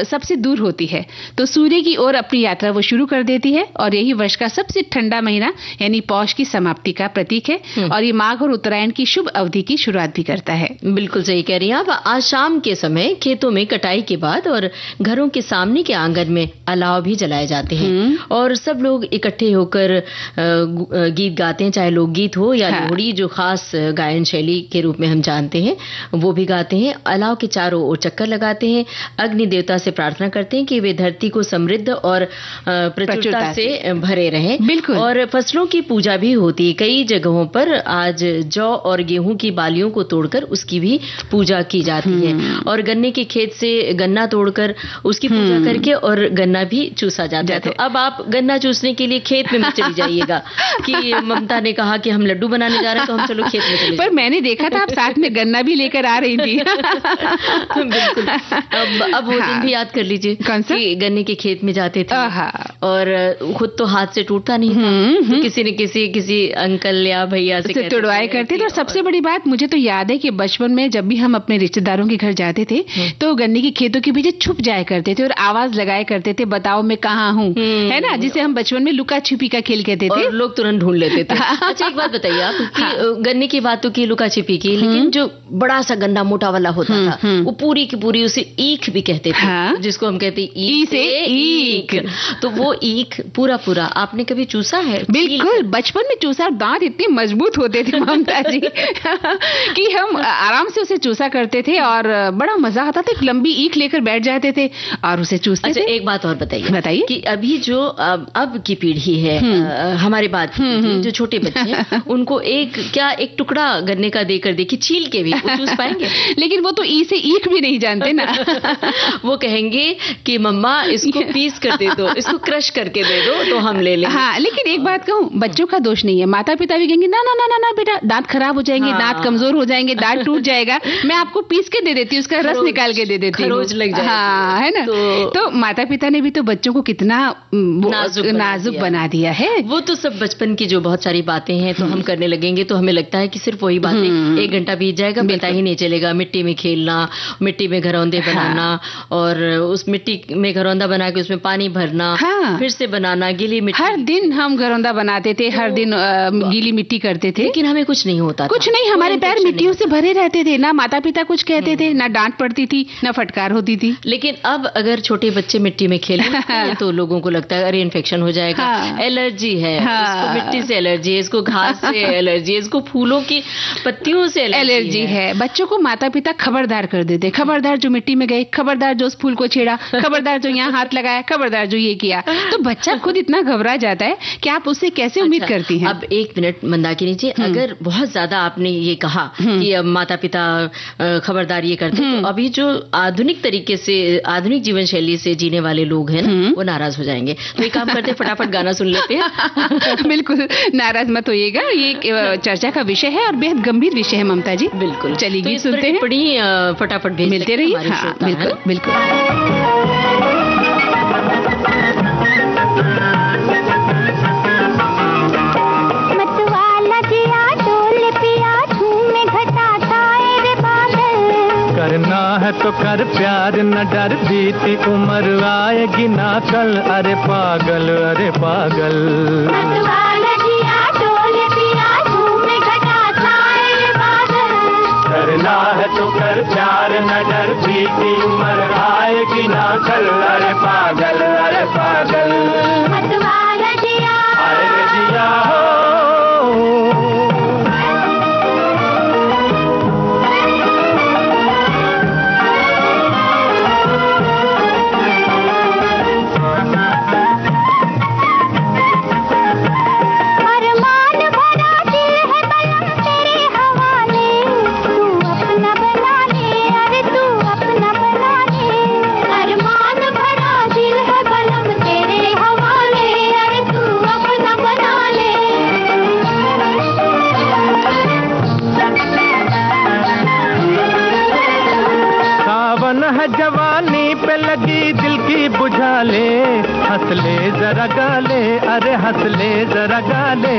सबसे दूर होती है, तो सूर्य की ओर अपनी यात्रा वो शुरू कर देती है और यही वर्ष का सबसे ठंडा महीना यानी पौष की समाप्ति का प्रतीक है और ये माघ और उत्तरायण की शुभ अवधि की शुरुआत भी करता है। बिल्कुल सही कह रही हैं आप। आज शाम के समय खेतों में कटाई के बाद और घरों के सामने के आंगन में अलाव भी जलाए जाते हैं और सब लोग इकट्ठे होकर गीत गाते हैं, चाहे लोकगीत हो या लोहड़ी जो खास गायन शैली के रूप में हम जानते हैं वो भी गाते हैं। अलाव के चारों ओर चक्कर लगाते हैं, अग्नि देवता से प्रार्थना करते हैं कि वे धरती को समृद्ध और प्रचुरता से भरे रहें। बिल्कुल। और फसलों की पूजा भी होती है। कई जगहों पर आज जौ और गेहूं की बालियों को तोड़कर उसकी भी पूजा की जाती है और गन्ने के खेत से गन्ना तोड़कर उसकी पूजा करके और गन्ना भी चूसा जाता है। तो अब आप गन्ना चूसने के लिए खेत में चली जाइएगा कि ममता ने कहा कि हम लड्डू बनाने जा रहे हैं तो हम चलो खेत में चले। पर मैंने देखा था आप साथ में गन्ना भी लेकर आ रही थी। बिल्कुल। अब वो दिन भी याद कर लीजिए कि गन्ने के खेत में जाते थे और खुद तो हाथ से टूटता नहीं था, तो किसी न किसी अंकल या भैया से तुड़वाए करते थे। और सबसे बड़ी बात मुझे तो याद है कि बचपन में जब भी हम अपने रिश्तेदारों के घर जाते थे तो गन्ने की खेतों के पीछे छुप जाया करते थे और आवाज लगाया करते थे, बताओ मैं कहाँ हूँ, है ना, जिसे हम बचपन में लुका छिपी का खेल कहते थे। और लोग तुरंत ढूंढ लेते थे। अच्छा एक बात बताइए आप कि गन्ने की बात तो की लुका छिपी की, लेकिन जो बड़ा सा गन्ना मोटा वाला होता था वो पूरी की पूरी उसे ईख भी कहते थे, जिसको हम कहते ई से ईख। तो वो ईख पूरा आपने कभी चूसा है? बिल्कुल, बचपन में चूसा। दांत इतने मजबूत होते थे ममता जी कि हम आराम से उसे चूसा करते थे और बड़ा मजा आता था। एक लंबी ईख लेकर बैठ जाते थे और उसे चूसते थे। एक बात और बताइए कि अभी जो अब की पीढ़ी है हमारे बाद जो छोटे बच्चे हैं उनको एक टुकड़ा गन्ने का देकर देखिए, छील के भी वो चूस पाएंगे? लेकिन वो तो ई से ईख भी नहीं जानते ना। वो कहेंगे कि मम्मा इसको पीस कर दे दो, इसको क्रश करके दे दो तो हम ले लेंगे। हाँ, लेकिन एक बात कहूँ, बच्चों का दोष नहीं है। माता पिता भी कहेंगे ना ना ना ना बेटा, दांत खराब हो जाएंगे, दांत कमजोर हो जाएंगे, दांत टूट जाएगा, मैं आपको पीस के दे देती हूँ, उसका रस निकाल के दे देती हूँ, खरोच लग जाएगी। हाँ, है ना। तो माता पिता ने भी तो बच्चों को कितना नाजुक बना दिया है। वो तो सब बचपन की जो बहुत सारी बातें हैं तो हम करने लगेंगे तो हमें लगता है कि सिर्फ वही बातें, 1 घंटा बीत जाएगा पता ही नहीं चलेगा। मिट्टी में खेलना, मिट्टी में घरौंदे बनाना और उस मिट्टी में घरौंदा बना के उसमें पानी भरना, फिर से बनाना, गीली मिट्टी। हर दिन हम घरौंदा बनाते थे, हर दिन गीली मिट्टी करते थे, लेकिन हमें कुछ नहीं होता, कुछ नहीं। हमारे पैर मिट्टियों से भरे रहते थे, ना माता पिता कुछ कहते थे, ना डांट पड़ती थी, ना फटकार होती थी। लेकिन अब अगर छोटे बच्चे मिट्टी में खेलें तो लोगों को लगता है अरे इन्फेक्शन हो जाएगा, एलर्जी है, इसको मिट्टी से एलर्जी है, इसको घास से एलर्जी है, इसको फूलों की पत्तियों से एलर्जी है। बच्चों को माता पिता खबरदार कर देते, खबरदार जो मिट्टी में गए, खबरदार जो उस फूल को छेड़ा, खबरदार जो यहाँ हाथ लगाया, खबरदार जो ये किया। तो बच्चा खुद इतना घबरा जाता है कि आप उससे कैसे उम्मीद करती हैं? अब 1 मिनट मंदाकिनी जी, अगर बहुत ज्यादा आपने ये कहा कि अब माता पिता खबरदार ये करते, तो अभी जो आधुनिक तरीके से, आधुनिक जीवन शैली से जीने वाले लोग हैं ना, वो नाराज हो जाएंगे। तो एक काम करते हैं, फटाफट गाना सुन लेते हैं। बिल्कुल, नाराज मत होइएगा, ये चर्चा का विषय है और बेहद गंभीर विषय है ममता जी। बिल्कुल, चलिए तो गीत सुनते हैं। बड़ी फटाफट भेज मिलते रहिए। हाँ, बिल्कुल बिल्कुल। करना है तो कर प्यार, न डर बीती उम्र आएगी ना कल। अरे पागल, अरे पागल। करना है तो कर प्यार, न डर बीती उम्र आएगी ना कल। अरे पागल, अरे पागल। अरे जिया हो। जवानी पे लगी दिल की बुझा ले, हंस ले जरा गाले, अरे हंस ले जरा गाले।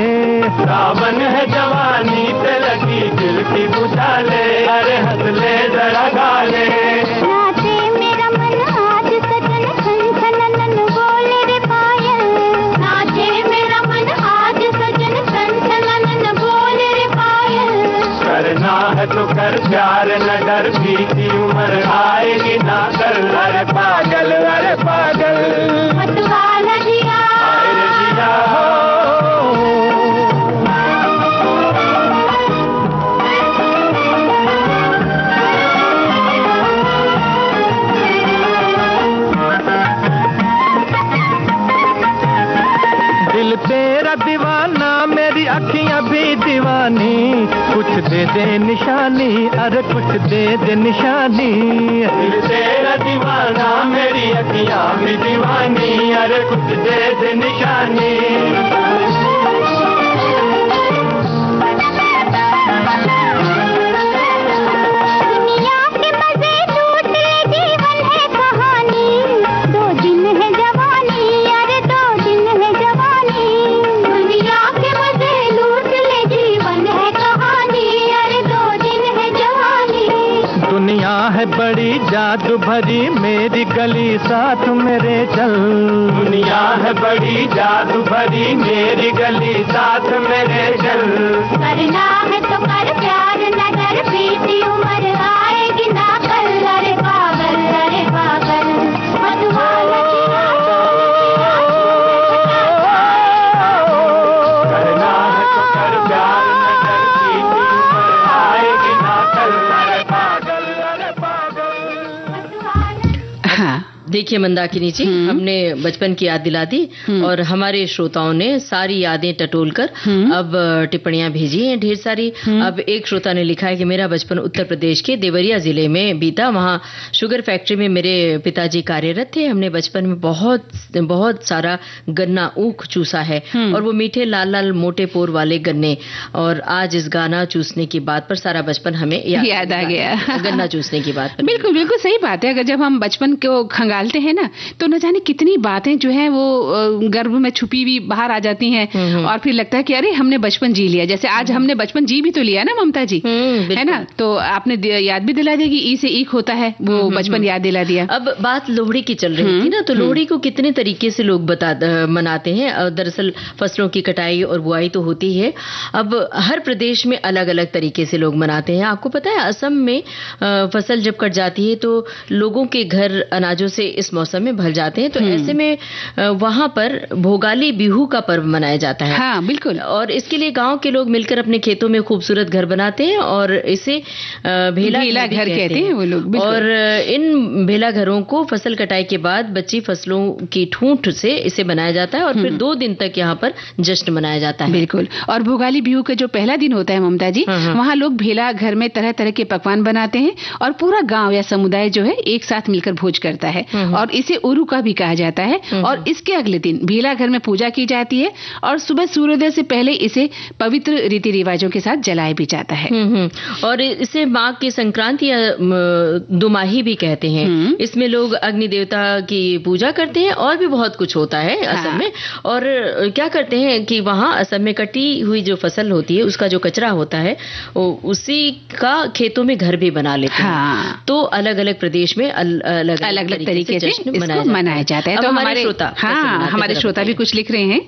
सावन है जवानी पे लगी दिल की बुझा ले, अरे हंस ले जरा गाले। नाचे मेरा मन आज सजन छन छन नन बोले रे पायल। प्यार न डर बीती उम्र आएगी ना कल। अरे पागल अरे पागल मतवाला जिया अरे जिया दिल तेरा दीवाना मेरी अखियां भी दीवानी, कुछ दे दे निशानी अरे कुछ दे दे निशानी। दिल तेरा दीवाना मेरी अखियां भी दीवानी अरे कुछ दे दे निशानी। दुनिया के मजे लूट ले जीवन है कहानी, 2 दिन है जवानी अरे 2 दिन है जवानी। दुनिया के मजे लूट ले जीवन है कहानी अरे 2 दिन है जवानी। दुनिया है बड़ी जादू भरी मेरी गली साथ मेरे चल। दुनिया है बड़ी जादू भरी मेरी गली साथ मेरे चल। करना है तो कर प्यार न डर बीती उम्र आएगी ना कल। अरे पागल मतवाला करना है तो कर प्यार न डर बीती उम्र आएगी ना कल। अरे पागल हाँ देखिए मंदाकिनी जी, हमने बचपन की याद दिला दी और हमारे श्रोताओं ने सारी यादें टटोलकर अब टिप्पणियां भेजी हैं ढेर सारी। अब एक श्रोता ने लिखा है कि मेरा बचपन उत्तर प्रदेश के देवरिया जिले में बीता। वहां शुगर फैक्ट्री में मेरे पिताजी कार्यरत थे। हमने बचपन में बहुत सारा गन्ना ऊख चूसा है और वो मीठे लाल लाल मोटे पोर वाले गन्ने। और आज इस गाना चूसने की बात पर सारा बचपन हमें याद आ गया। गन्ना चूसने की बात पर बिल्कुल बिल्कुल सही बात है। अगर जब हम बचपन को खंगालते हैं ना तो न जाने कितनी बातें जो है वो गर्भ में छुपी हुई बाहर आ जाती हैं और फिर लगता है कि अरे हमने बचपन जी लिया। जैसे आज हमने बचपन जी भी तो लिया ना ममता जी, है ना। तो आपने याद भी दिला दिया कि ई से ईख होता है, वो बचपन याद दिला दिया। अब बात लोहड़ी की चल रही थी ना, तो लोहड़ी को कितने तरीके से लोग मनाते हैं। दरअसल फसलों की कटाई और बुआई तो होती है। अब हर प्रदेश में अलग अलग तरीके से लोग मनाते हैं। आपको पता है असम में फसल जब कट जाती है तो लोगों के घर अनाजों से इस मौसम में भर जाते हैं। तो ऐसे में वहां पर भोगाली बिहू का पर्व मनाया जाता है। हाँ बिल्कुल। और इसके लिए गांव के लोग मिलकर अपने खेतों में खूबसूरत घर बनाते हैं और इसे भेला घर कहते हैं वो लोग। और इन भेला घरों को फसल कटाई के बाद बची फसलों की ठूंठ से इसे बनाया जाता है और फिर 2 दिन तक यहाँ पर जश्न मनाया जाता है। बिल्कुल। और भोगाली बिहू का जो पहला दिन होता है ममता जी, वहाँ लोग भेला घर में तरह तरह के पकवान बनाते हैं और पूरा गांव या समुदाय जो है एक साथ मिलकर भोज करता है और इसे उरुका भी कहा जाता है। और इसके अगले दिन भेला घर में पूजा की जाती है और सुबह सूर्योदय से पहले इसे पवित्र रीति रिवाजों के साथ जलाया भी जाता है। और इसे माघ की संक्रांति या दुमाही भी कहते हैं। इसमें लोग अग्नि देवता की पूजा करते हैं और भी बहुत कुछ होता है असम में। और क्या करते हैं कि वहाँ असम में कटी हुई जो फसल होती है उसका जो कचरा होता है उसी का खेतों में घर भी बना लेते हैं। तो अलग अलग प्रदेश में अलग अलग तरीके से मनाया जाता है। तो हमारे श्रोता भी कुछ लिख रहे हैं।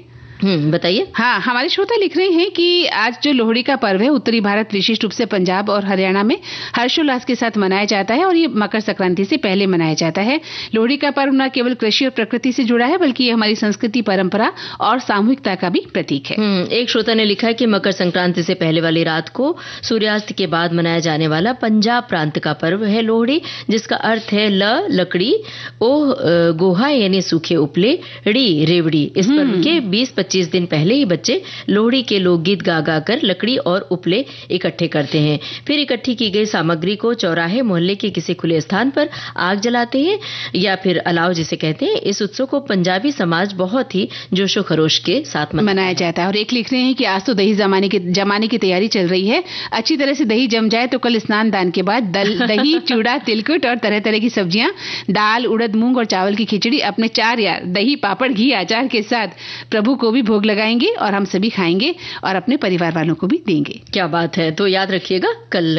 बताइए। हाँ, हमारे श्रोता लिख रहे हैं कि आज जो लोहड़ी का पर्व है उत्तरी भारत विशिष्ट रूप से पंजाब और हरियाणा में हर्षोल्लास के साथ मनाया जाता है और ये मकर संक्रांति से पहले मनाया जाता है। लोहड़ी का पर्व न केवल कृषि और प्रकृति से जुड़ा है बल्कि ये हमारी संस्कृति, परंपरा और सामूहिकता का भी प्रतीक है। एक श्रोता ने लिखा है कि मकर संक्रांति से पहले वाली रात को सूर्यास्त के बाद मनाया जाने वाला पंजाब प्रांत का पर्व है लोहड़ी, जिसका अर्थ है लकड़ी, ओह गोहा यानी सूखे उपले, ड़ी रेवड़ी। इस पर्व के 20-25 दिन पहले ही बच्चे लोहड़ी के लोकगीत गा गा कर लकड़ी और उपले इकट्ठे करते हैं। फिर इकट्ठी की गई सामग्री को चौराहे मोहल्ले के किसी खुले स्थान पर आग जलाते हैं या फिर अलाव जिसे कहते हैं। इस उत्सव को पंजाबी समाज बहुत ही जोशो खरोश के साथ मनाया जाता है। और एक लिख रहे हैं कि आज तो दही जमाने की तैयारी चल रही है। अच्छी तरह से दही जम जाए तो कल स्नान दान के बाद दही, चूड़ा, तिलकुट और तरह तरह की सब्जियां, दाल, उड़द, मूंग और चावल की खिचड़ी अपने 4 यार दही, पापड़, घी, अचार के साथ प्रभु को भी भी भोग लगाएंगे और हम सभी खाएंगे और अपने परिवार वालों को भी देंगे। क्या बात है। तो याद रखिएगा कल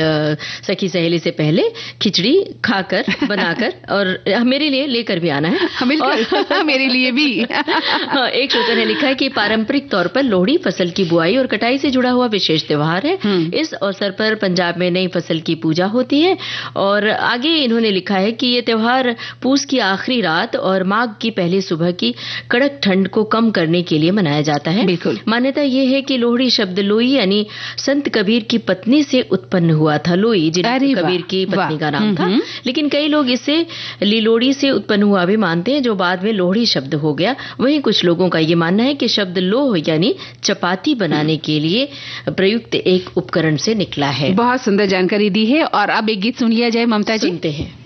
सखी सहेली से पहले खिचड़ी खाकर बनाकर और मेरे लिए लेकर भी आना है। और मेरे लिए भी। एक श्रोता ने लिखा है कि पारंपरिक तौर पर लोहड़ी फसल की बुआई और कटाई से जुड़ा हुआ विशेष त्योहार है। इस अवसर पर पंजाब में नई फसल की पूजा होती है। और आगे इन्होंने लिखा है कि ये त्योहार पूस की आखिरी रात और माघ की पहली सुबह की कड़क ठंड को कम करने के लिए मनाया जाता है। बिल्कुल। मान्यता यह है कि लोहड़ी शब्द लोई यानी संत कबीर की पत्नी से उत्पन्न हुआ था। लोई जिन्हें कबीर की पत्नी का नाम था, लेकिन कई लोग इसे लिलोड़ी से उत्पन्न हुआ भी मानते हैं, जो बाद में लोहड़ी शब्द हो गया। वहीं कुछ लोगों का यह मानना है कि शब्द लोह यानी चपाती बनाने के लिए प्रयुक्त एक उपकरण से निकला है। बहुत सुंदर जानकारी दी है। और अब एक गीत सुन लिया जाए ममता जी। सुनते हैं।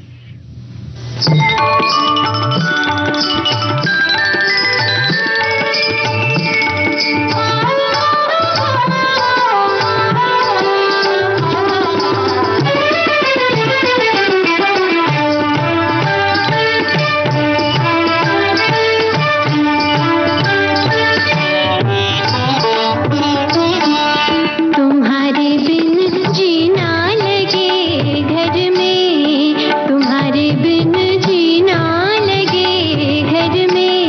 तुम्हारे बिन जीना लगे घर में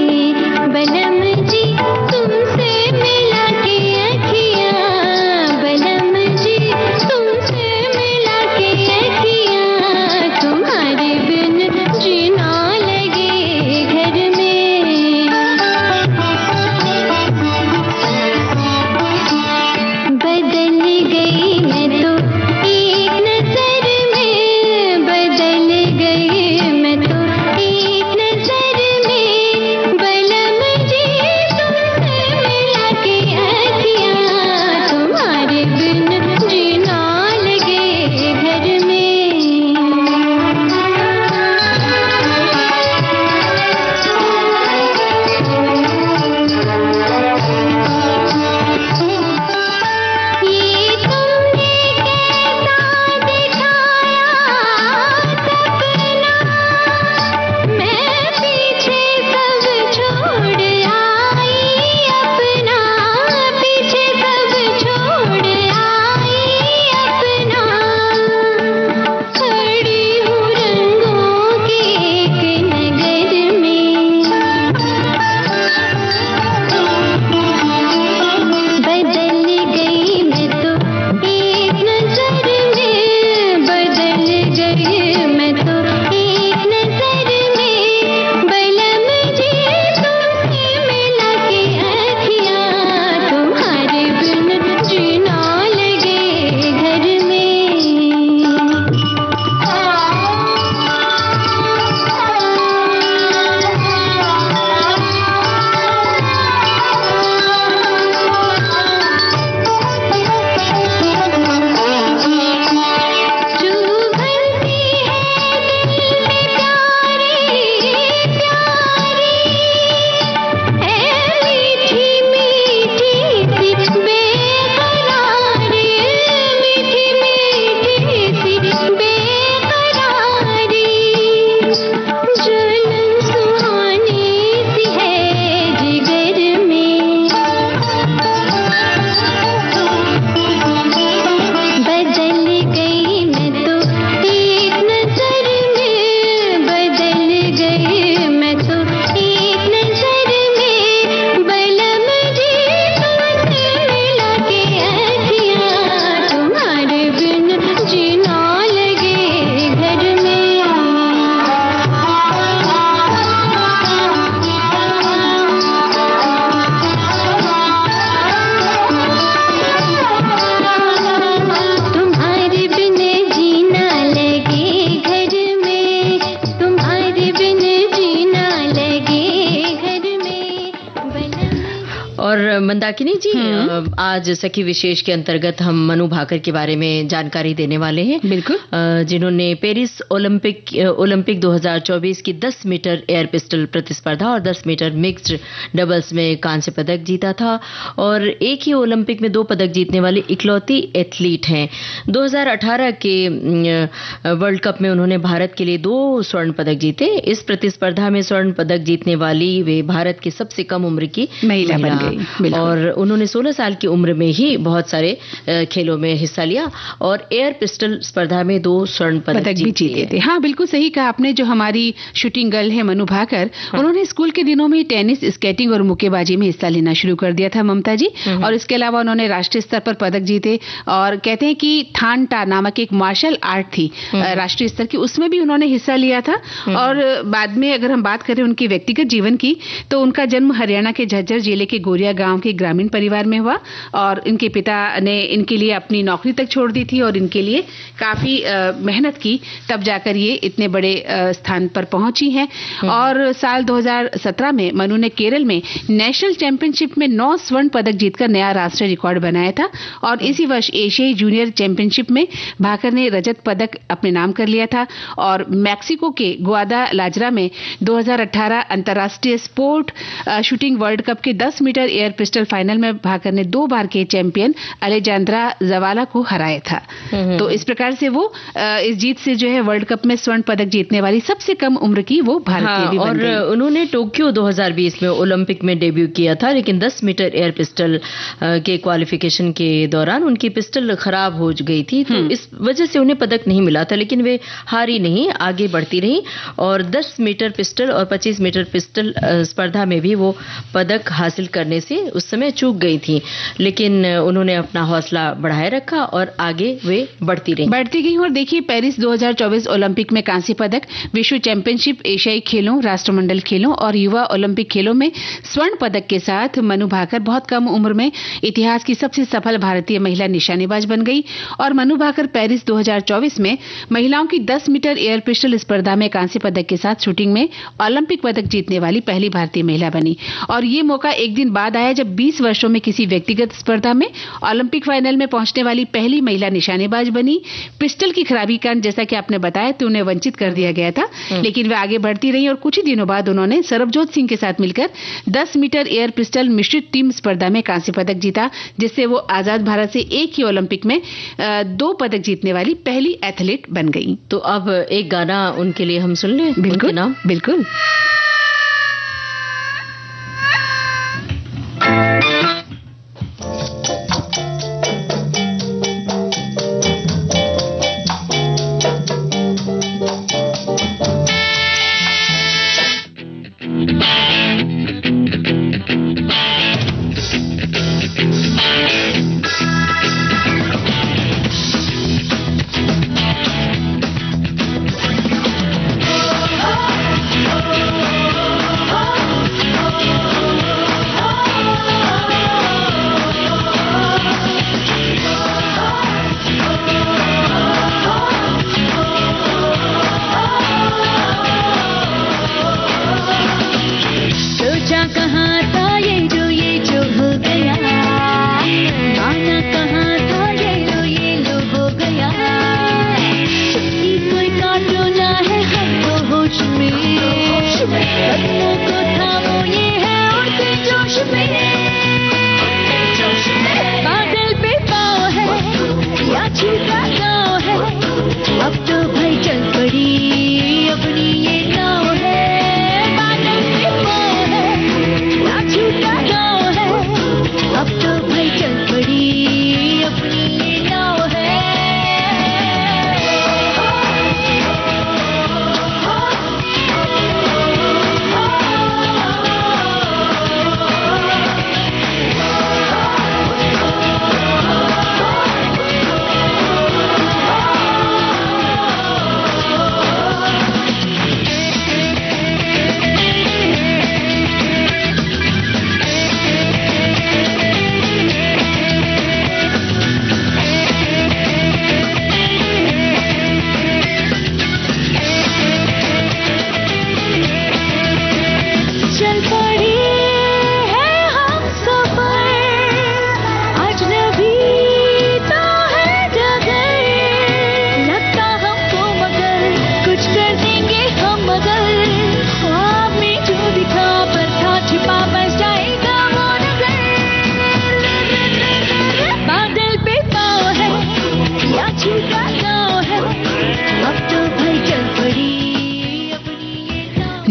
मंदाकिनी जी, आज सखी विशेष के अंतर्गत हम मनु भाकर के बारे में जानकारी देने वाले हैं। बिल्कुल। जिन्होंने पेरिस ओलंपिक 2024 की 10 मीटर एयर पिस्टल प्रतिस्पर्धा और 10 मीटर मिक्स्ड डबल्स में कांस्य पदक जीता था और एक ही ओलंपिक में 2 पदक जीतने वाली इकलौती एथलीट हैं। 2018 के वर्ल्ड कप में उन्होंने भारत के लिए 2 स्वर्ण पदक जीते। इस प्रतिस्पर्धा में स्वर्ण पदक जीतने वाली वे भारत की सबसे कम उम्र की महिला बन गई और उन्होंने 16 साल की उम्र में ही बहुत सारे खेलों में हिस्सा लिया और एयर पिस्टल स्पर्धा में 2 स्वर्ण पदक भी जीते थे। हाँ, बिल्कुल सही कहा आपने। जो हमारी शूटिंग गर्ल है मनु भाकर, उन्होंने स्कूल के दिनों में टेनिस, स्केटिंग और मुक्केबाजी में हिस्सा लेना शुरू कर दिया था ममता जी। और इसके अलावा उन्होंने राष्ट्रीय स्तर पर पदक जीते और कहते हैं कि थान टा नामक एक मार्शल आर्ट थी राष्ट्रीय स्तर की, उसमें भी उन्होंने हिस्सा लिया था। और बाद में अगर हम बात करें उनकी व्यक्तिगत जीवन की, तो उनका जन्म हरियाणा के झज्जर जिले के गोरिया गांव के ग्रामीण परिवार में हुआ और इनके पिता ने इनके लिए अपनी नौकरी तक छोड़ दी थी और इनके लिए काफी मेहनत की, तब जाकर ये इतने बड़े स्थान पर पहुंची हैं। और साल 2017 में मनु ने केरल में नेशनल चैंपियनशिप में 9 स्वर्ण पदक जीतकर नया राष्ट्रीय रिकॉर्ड बनाया था और इसी वर्ष एशियाई जूनियर चैंपियनशिप में भाकर ने रजत पदक अपने नाम कर लिया था। और मैक्सिको के ग्वादालाजरा में 2018 अंतर्राष्ट्रीय स्पोर्ट शूटिंग वर्ल्ड कप के 10 मीटर एयर पिस्टल फाइनल में भाकर ने 2 बार के चैंपियन अलेजांद्रा जवाला को हराया था। तो इस प्रकार से वो इस जीत से जो है वर्ल्ड कप में स्वर्ण पदक जीतने वाली सबसे कम उम्र की वो भारतीय भी बन गई। और उन्होंने टोक्यो 2020 में ओलंपिक में डेब्यू किया था, लेकिन 10 मीटर एयर पिस्टल के क्वालिफिकेशन के दौरान उनकी पिस्टल खराब हो गई थी, तो इस वजह से उन्हें पदक नहीं मिला था। लेकिन वे हारी नहीं, आगे बढ़ती रही और 10 मीटर पिस्टल और 25 मीटर पिस्टल स्पर्धा में भी वो पदक हासिल करने से उस समय चूक गई थी, लेकिन उन्होंने अपना हौसला बढ़ाए रखा और आगे वे बढ़ती गई। और देखिए, पेरिस 2024 ओलंपिक में कांस्य पदक, विश्व चैंपियनशिप, एशियाई खेलों, राष्ट्रमंडल खेलों और युवा ओलंपिक खेलों में स्वर्ण पदक के साथ मनु भाकर बहुत कम उम्र में इतिहास की सबसे सफल भारतीय महिला निशानेबाज बन गई। और मनु भाकर पेरिस 2024 में महिलाओं की 10 मीटर एयर पिस्टल स्पर्धा में कांस्य पदक के साथ शूटिंग में ओलंपिक पदक जीतने वाली पहली भारतीय महिला बनी। और ये मौका एक दिन बाद आया जब 20 वर्षों में किसी व्यक्तिगत स्पर्धा में ओलंपिक फाइनल में पहुंचने वाली पहली महिला निशानेबाज बनी। पिस्टल की खराबी कारण, जैसा कि आपने बताया, तो उन्हें वंचित कर दिया गया था, लेकिन वे आगे बढ़ती रही और कुछ ही दिनों बाद उन्होंने सरबजोत सिंह के साथ मिलकर 10 मीटर एयर पिस्टल मिश्रित टीम स्पर्धा में कांस्य पदक जीता, जिससे वो आजाद भारत से एक ही ओलंपिक में 2 पदक जीतने वाली पहली एथलीट बन गई। तो अब एक गाना उनके लिए हम सुन लें। बिल्कुल, नाम बिल्कुल।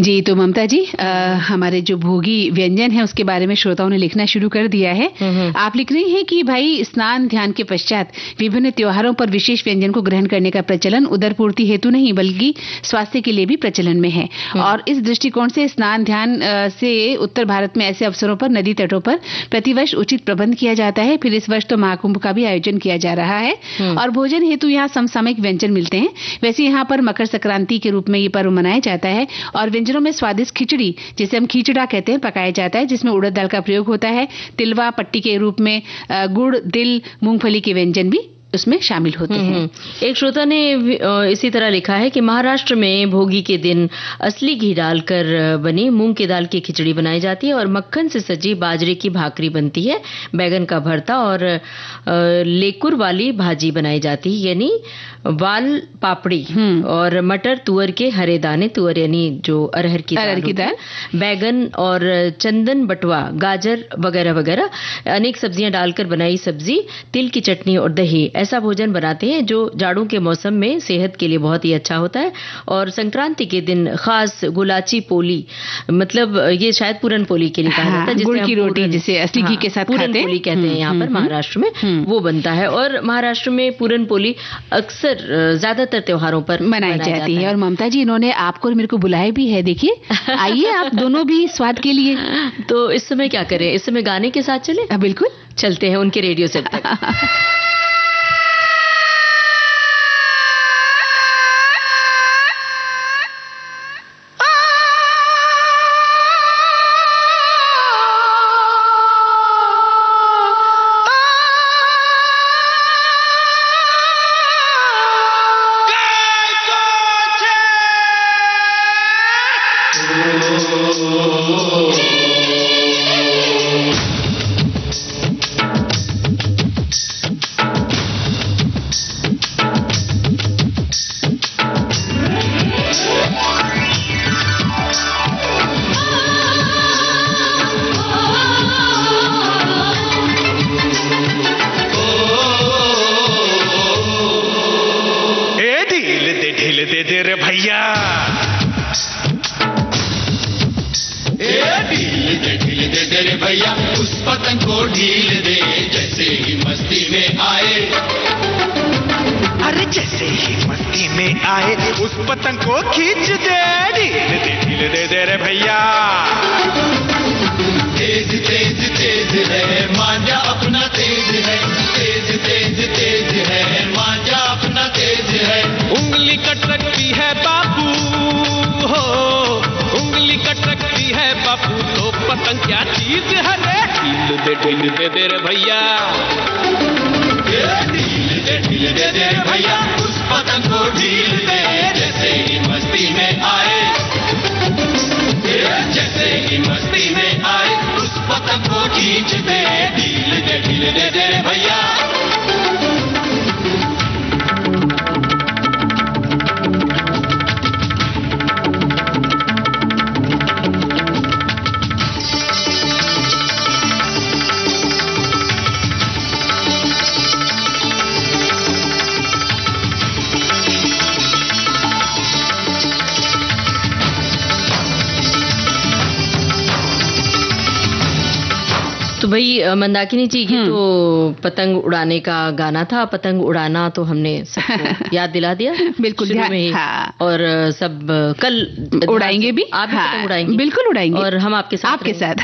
जी, तो ममता जी, हमारे जो भोगी व्यंजन है उसके बारे में श्रोताओं ने लिखना शुरू कर दिया है। आप लिख रही हैं कि भाई स्नान ध्यान के पश्चात विभिन्न त्योहारों पर विशेष व्यंजन को ग्रहण करने का प्रचलन उदरपूर्ति हेतु नहीं बल्कि स्वास्थ्य के लिए भी प्रचलन में है। और इस दृष्टिकोण से स्नान ध्यान से उत्तर भारत में ऐसे अवसरों पर नदी तटों पर प्रतिवर्ष उचित प्रबंध किया जाता है। फिर इस वर्ष तो महाकुंभ का भी आयोजन किया जा रहा है और भोजन हेतु यहाँ समसामयिक व्यंजन मिलते हैं। वैसे यहाँ पर मकर संक्रांति के रूप में ये पर्व मनाया जाता है और व्यंजनों में स्वादिष्ट खिचड़ी, जिसे हम खिचड़ा कहते हैं, पकाया जाता है, जिसमें उड़द दाल का प्रयोग होता है। तिलवा पट्टी के रूप में गुड़, तिल, मूंगफली के व्यंजन भी उसमें शामिल होते हैं। एक श्रोता ने इसी तरह लिखा है कि महाराष्ट्र में भोगी के दिन असली घी डालकर बनी मूंग की दाल की खिचड़ी बनाई जाती है और मक्खन से सजी बाजरे की भाकरी बनती है, बैगन का भरता और लेकुर वाली भाजी बनाई जाती है, यानी वाल पापड़ी और मटर, तुअर के हरे दाने, तुअर यानी जो अरहर की दाल, बैगन और चंदन बटवा, गाजर वगैरह वगैरह अनेक सब्जियां डालकर बनाई सब्जी, तिल की चटनी और दही, ऐसा भोजन बनाते हैं जो जाड़ों के मौसम में सेहत के लिए बहुत ही अच्छा होता है। और संक्रांति के दिन खास गुलाची पोली, मतलब ये शायद पूरन पोली के लिए कहा जाता है, गुड़ की रोटी जिसे असली घी के साथ पूरन पोली कहते हैं यहाँ पर महाराष्ट्र में, वो बनता है। और महाराष्ट्र में पूरन पोली अक्सर ज्यादातर त्योहारों पर मनाई जाती है। और ममता जी, इन्होंने आपको और मेरे को बुलाया भी है, देखिए आइए आप दोनों भी स्वाद के लिए। तो इस समय क्या करें, इस समय गाने के साथ चले? बिल्कुल चलते हैं उनके रेडियो सेट तक। तो भाई मंदाकिनी जी, ये तो पतंग उड़ाने का गाना था। पतंग उड़ाना तो हमने सबको याद दिला दिया बिल्कुल में ही। हाँ। और सब कल उड़ाएंगे भी। आप भी पतंग उड़ाएंगे? बिल्कुल उड़ाएंगे। और हम आपके साथ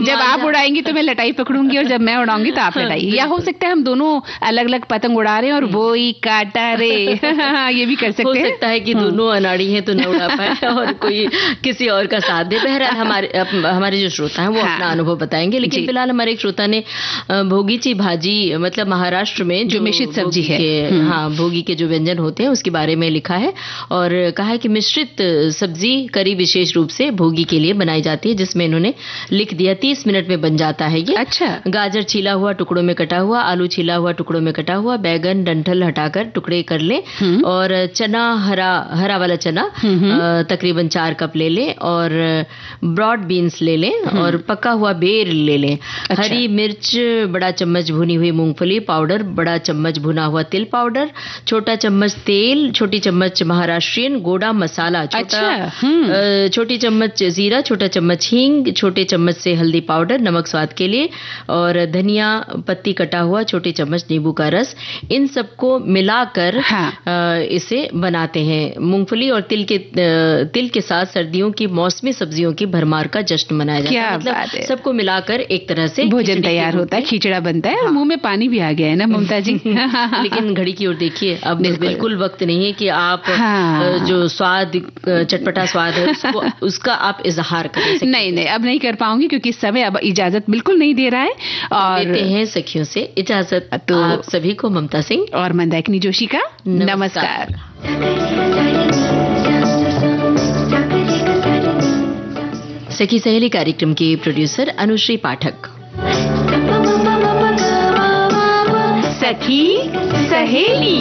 जब आप उड़ाएंगी तो मैं लटाई पकड़ूंगी और जब मैं उड़ाऊंगी तो आप लटाई, या हो सकता है हम दोनों अलग अलग पतंग उड़ा रहे हैं और वो ही काटा रे ये भी कर सकते हैं। हो सकता है कि दोनों अनाड़ी हैं तो न उड़ा पाए और कोई किसी और का साथ दे। बहरहाल हमारे जो श्रोता हैं वो अपना अनुभव बताएंगे। लेकिन फिलहाल हमारे एक श्रोता ने भोगीची भाजी, मतलब महाराष्ट्र में जो मिश्रित सब्जी है, हाँ, भोगी के जो व्यंजन होते हैं उसके बारे में लिखा है और कहा है कि मिश्रित सब्जी करी विशेष रूप से भोगी के लिए बनाई जाती है, जिसमें इन्होंने लिख दिया 30 मिनट में बन जाता है ये। अच्छा। गाजर छीला हुआ टुकड़ों में कटा हुआ, आलू छीला हुआ टुकड़ों में कटा हुआ, बैगन डंठल हटाकर टुकड़े कर ले और चना, हरा वाला चना तकरीबन 4 कप ले लें और ब्रॉड बीन्स ले लें और पका हुआ बेर ले लें। अच्छा। हरी मिर्च बड़ा चम्मच भुनी हुई मूंगफली पाउडर, बड़ा चम्मच भुना हुआ तिल पाउडर, छोटा चम्मच तेल, छोटी चम्मच महाराष्ट्रियन गोड़ा मसाला, छोटी चम्मच जीरा, छोटा चम्मच हींग, छोटे चम्मच से हल्दी पाउडर, नमक स्वाद के लिए, और धनिया पत्ती कटा हुआ, छोटे चम्मच नींबू का रस। इन सबको मिलाकर इसे बनाते हैं। मूंगफली और तिल के साथ सर्दियों की मौसमी सब्जियों की भरमार का जश्न मनाया जाता है। मतलब सबको मिलाकर एक तरह से भोजन तैयार होता है, खिचड़ा बनता है। और मुंह में पानी भी आ गया है ना ममता जी। लेकिन घड़ी की ओर देखिए, अब बिल्कुल वक्त नहीं है कि आप जो स्वाद, चटपटा स्वाद है उसका आप इजहार करें। नहीं, अब नहीं कर पाऊंगी क्योंकि समय अब इजाजत बिल्कुल नहीं दे रहा है। और देते हैं सखियों से इजाजत। तो आप सभी को ममता सिंह और मंदाकिनी जोशी का नमस्कार। सखी सहेली कार्यक्रम के प्रोड्यूसर अनुश्री पाठक। सखी सहेली।